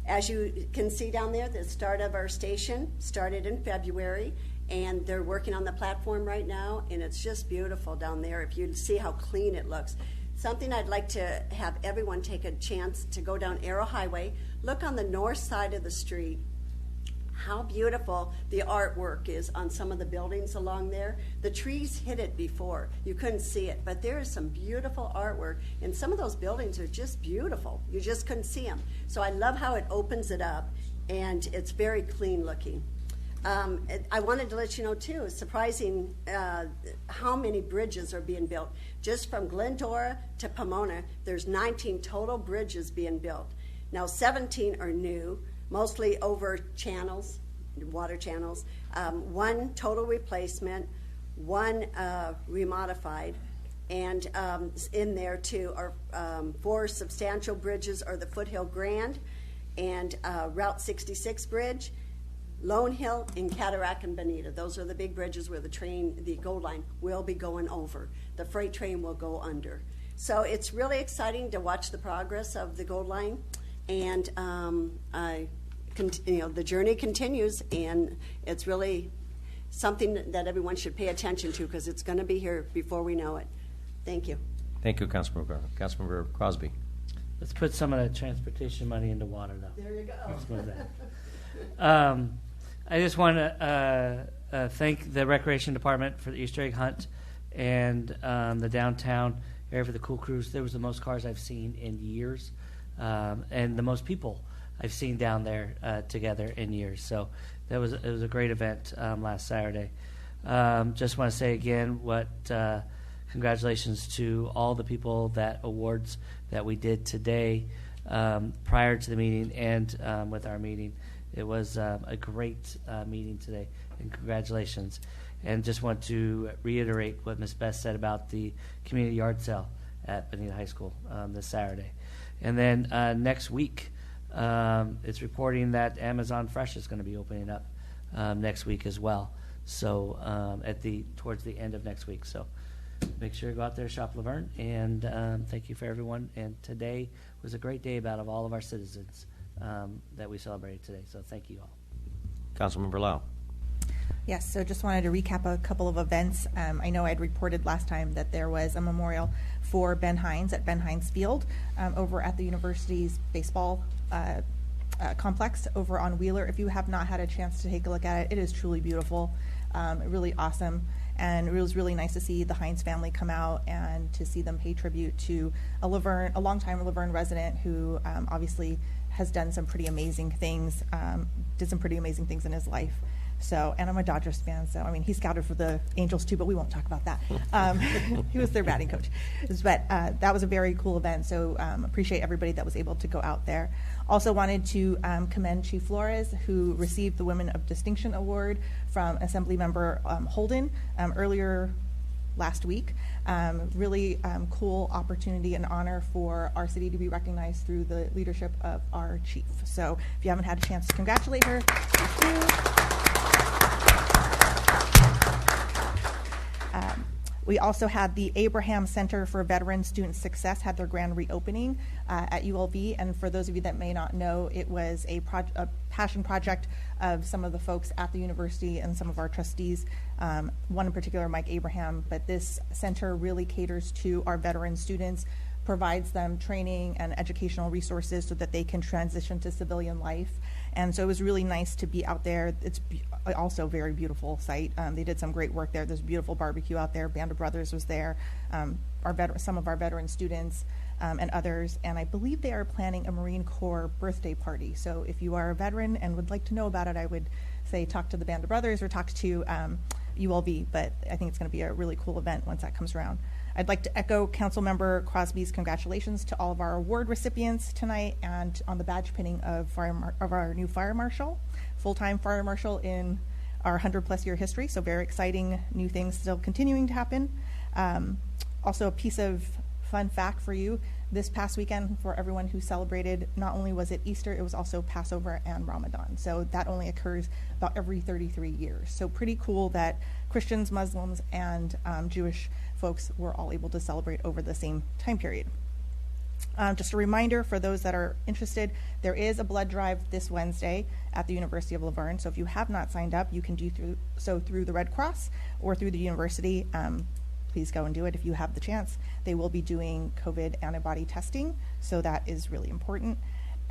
As you can see down there, the start of our station started in February, and they're working on the platform right now, and it's just beautiful down there if you see how clean it looks. Something I'd like to have everyone take a chance to go down Arrow Highway, look on the north side of the street, how beautiful the artwork is on some of the buildings along there. The trees hid it before. You couldn't see it, but there is some beautiful artwork, and some of those buildings are just beautiful. You just couldn't see them. So I love how it opens it up, and it's very clean looking. I wanted to let you know, too, it's surprising how many bridges are being built. Just from Glendora to Pomona, there's 19 total bridges being built. Now, 17 are new, mostly over channels, water channels, one total replacement, one remodified, and in there too are 4 substantial bridges are the Foothill Grand and Route 66 Bridge. Lone Hill and Cataract and Bonita. Those are the big bridges where the Gold Line will be going over. The freight train will go under. So it's really exciting to watch the progress of the Gold Line, and the journey continues, and it's really something that everyone should pay attention to because it's going to be here before we know it. Thank you. Thank you, Councilmember Crosby. Let's put some of that transportation money into water, though. There you go. Let's move that. I just want to thank the Recreation Department for the Easter egg hunt and the downtown area for the Cool Cruise. There was the most cars I've seen in years, and the most people I've seen down there together in years. So it was a great event last Saturday. Just want to say again congratulations to all the people that awards that we did today prior to the meeting and with our meeting. It was a great meeting today, and congratulations. And just want to reiterate what Ms. Best said about the community yard sale at Bonita High School this Saturday. And then next week, it's reporting that Amazon Fresh is going to be opening up next week as well. So towards the end of next week. So make sure to go out there, shop Laverne, and thank you for everyone. And today was a great day out of all of our citizens that we celebrated today. So thank you all. Councilmember Lau. Yes, so just wanted to recap a couple of events. I know I'd reported last time that there was a memorial for Ben Hines at Ben Hines Field over at the university's baseball complex over on Wheeler. If you have not had a chance to take a look at it, it is truly beautiful, really awesome. And it was really nice to see the Hines family come out and to see them pay tribute to a longtime Laverne resident who obviously has done some pretty amazing things, did some pretty amazing things in his life. So, and I'm a Dodgers fan, so I mean, he scouted for the Angels too, but we won't talk about that. He was their batting coach. But that was a very cool event, so appreciate everybody that was able to go out there. Also wanted to commend Chief Flores, who received the Women of Distinction Award from Assemblymember Holden earlier last week. Really cool opportunity and honor for our city to be recognized through the leadership of our chief. So if you haven't had a chance to congratulate her, please do. We also had the Abraham Center for Veteran Student Success had their grand reopening at ULV, and for those of you that may not know, it was a passion project of some of the folks at the university and some of our trustees, one in particular, Mike Abraham, but this center really caters to our veteran students, provides them training and educational resources so that they can transition to civilian life. And so it was really nice to be out there. It's also a very beautiful site. They did some great work there. There's beautiful barbecue out there. Band of Brothers was there. Some of our veteran students and others. And I believe they are planning a Marine Corps birthday party. So if you are a veteran and would like to know about it, I would say talk to the Band of Brothers or talk to ULV. But I think it's going to be a really cool event once that comes around. I'd like to echo Councilmember Crosby's congratulations to all of our award recipients tonight and on the badge pinning of our new fire marshal, full-time fire marshal in our 100-plus year history. So very exciting new things still continuing to happen. Also a piece of fun fact for you, this past weekend for everyone who celebrated, not only was it Easter, it was also Passover and Ramadan. So that only occurs about every 33 years. So pretty cool that Christians, Muslims, and Jewish folks were all able to celebrate over the same time period. Just a reminder for those that are interested, there is a blood drive this Wednesday at the University of Laverne. So if you have not signed up, you can do so through the Red Cross or through the university. Please go and do it if you have the chance. They will be doing COVID antibody testing, so that is really important.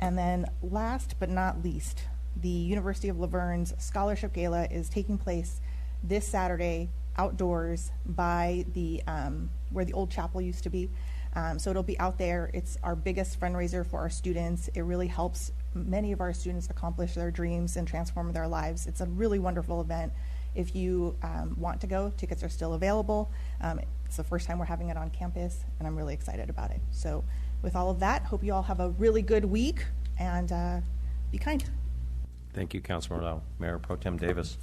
And then last but not least, the University of Laverne's Scholarship Gala is taking place this Saturday outdoors by the where the old chapel used to be. So it'll be out there. It's our biggest fundraiser for our students. It really helps many of our students accomplish their dreams and transform their lives. It's a really wonderful event. If you want to go, tickets are still available. It's the first time we're having it on campus, and I'm really excited about it. So with all of that, hope you all have a really good week, and be kind. Thank you, Councilmember Lau. Mayor Pro Tem Davis.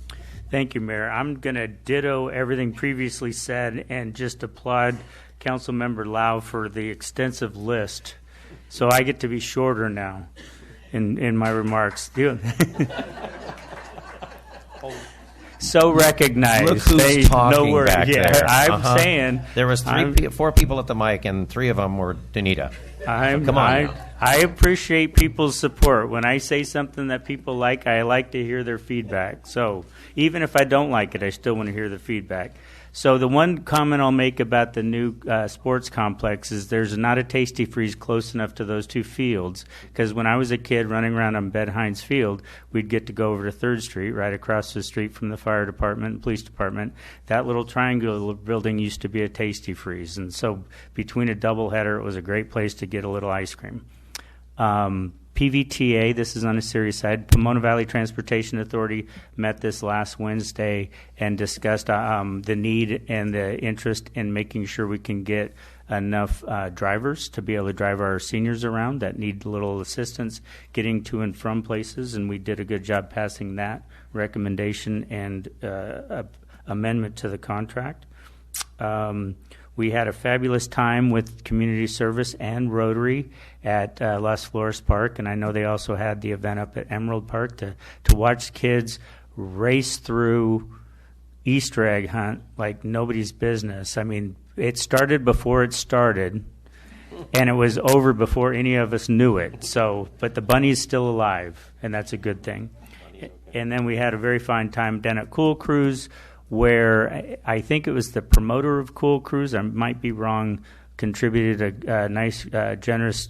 Thank you, Mayor. I'm going to ditto everything previously said and just applaud Councilmember Lau for the extensive list. So I get to be shorter now in my remarks. So recognized. Look who's They talking know where, back yeah, there. I'm saying. There was 4 people at the mic, and 3 of them were Danita. Come on now. I appreciate people's support. When I say something that people like, I like to hear their feedback. So even if I don't like it, I still want to hear the feedback. So the one comment I'll make about the new sports complex is there's not a Tasty Freeze close enough to those 2 fields, because when I was a kid running around on Bed Hines Field, we'd get to go over to 3rd Street, right across the street from the fire department and police department. That little triangular building used to be a Tasty Freeze, and so between a doubleheader, it was a great place to get a little ice cream. PVTA, this is on a serious side, Pomona Valley Transportation Authority met this last Wednesday and discussed the need and the interest in making sure we can get enough drivers to be able to drive our seniors around that need a little assistance getting to and from places, and we did a good job passing that recommendation and amendment to the contract. We had a fabulous time with community service and Rotary at Las Flores Park, and I know they also had the event up at Emerald Park to watch kids race through Easter egg hunt like nobody's business. I mean, it started before it started, and it was over before any of us knew it. So, but the bunny's still alive, and that's a good thing. And then we had a very fine time down at Cool Cruise, where I think it was the promoter of Cool Cruise, I might be wrong, contributed a nice, generous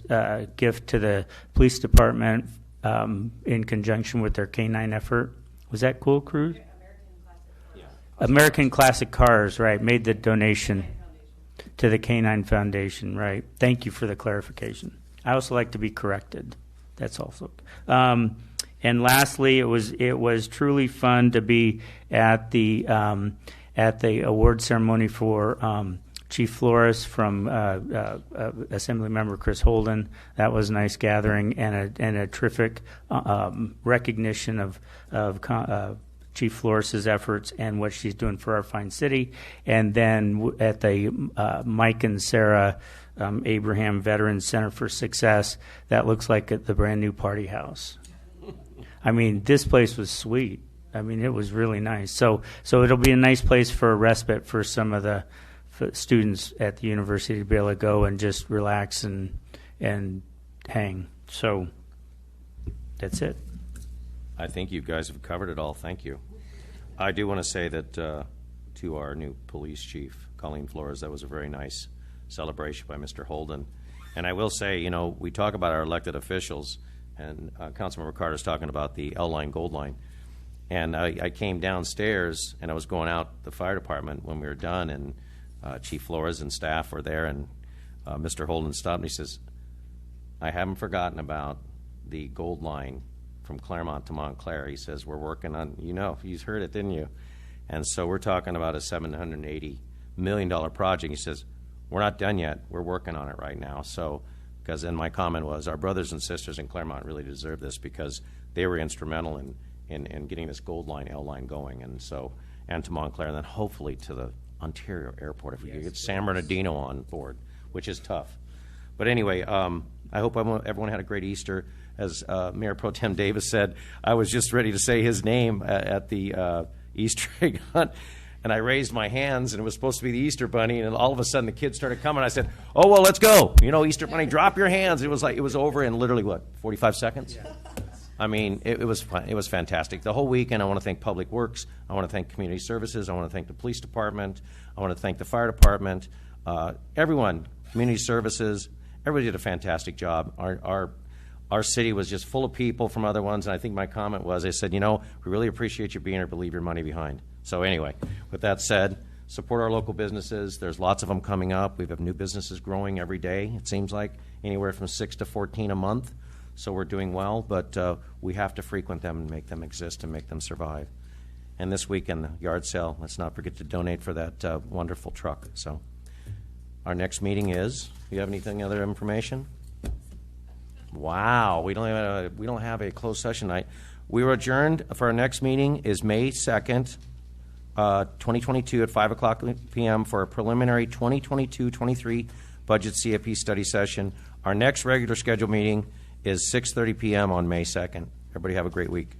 gift to the police department in conjunction with their canine effort. Was that Cool Cruise? American Classic Cars, right, made the donation to the Canine Foundation, right. Thank you for the clarification. I also like to be corrected. That's also. And lastly, it was truly fun to be at the award ceremony for Chief Flores from Assemblymember Chris Holden. That was a nice gathering and a terrific recognition of Chief Flores' efforts and what she's doing for our fine city. And then at the Mike and Sarah Abraham Veterans Center for Success, that looks like the brand new party house. I mean, this place was sweet. I mean, it was really nice. So it'll be a nice place for a respite for some of the students at the university to be able to go and just relax and hang. So that's it. I think you guys have covered it all. Thank you. I do want to say that to our new police chief, Colleen Flores, that was a very nice celebration by Mr. Holden. And I will say, you know, we talk about our elected officials, and Councilmember Carter's talking about the L line, gold line. And I came downstairs, and I was going out the fire department when we were done, and Chief Flores and staff were there, and Mr. Holden stopped me. He says, I haven't forgotten about the gold line from Claremont to Montclair. He says, we're working on, you know, you heard it, didn't you? And so we're talking about a $780 million project. He says, we're not done yet. We're working on it right now. So, because then my comment was, our brothers and sisters in Claremont really deserve this because they were instrumental in getting this gold line, L line going. And so, and to Montclair, and then hopefully to the Ontario airport if we could get San Bernardino on board, which is tough. But anyway, I hope everyone had a great Easter. As Mayor Pro Tem Davis said, I was just ready to say his name at the Easter egg hunt, and I raised my hands, and it was supposed to be the Easter Bunny, and all of a sudden the kids started coming. I said, oh, well, let's go. You know, Easter Bunny, drop your hands. It was like, it was over in literally, what, 45 seconds? Yeah. I mean, it was fun. It was fantastic. The whole weekend, I want to thank Public Works. I want to thank Community Services. I want to thank the Police Department. I want to thank the Fire Department. Everyone, Community Services, everybody did a fantastic job. Our city was just full of people from other ones, and I think my comment was, I said, you know, we really appreciate you being here, but leave your money behind. So anyway, with that said, support our local businesses. There's lots of them coming up. We have new businesses growing every day, it seems like, anywhere from 6 to 14 a month. So we're doing well, but we have to frequent them and make them exist and make them survive. And this weekend, the yard sale, let's not forget to donate for that wonderful truck. So our next meeting is, do you have anything other information? Wow, we don't have a closed session night. We were adjourned for our next meeting is May 2nd, 2022 at 5 o'clock p.m. for a preliminary 2022-23 budget CFP study session. Our next regular scheduled meeting is 6:30 p.m. on May 2nd. Everybody have a great week.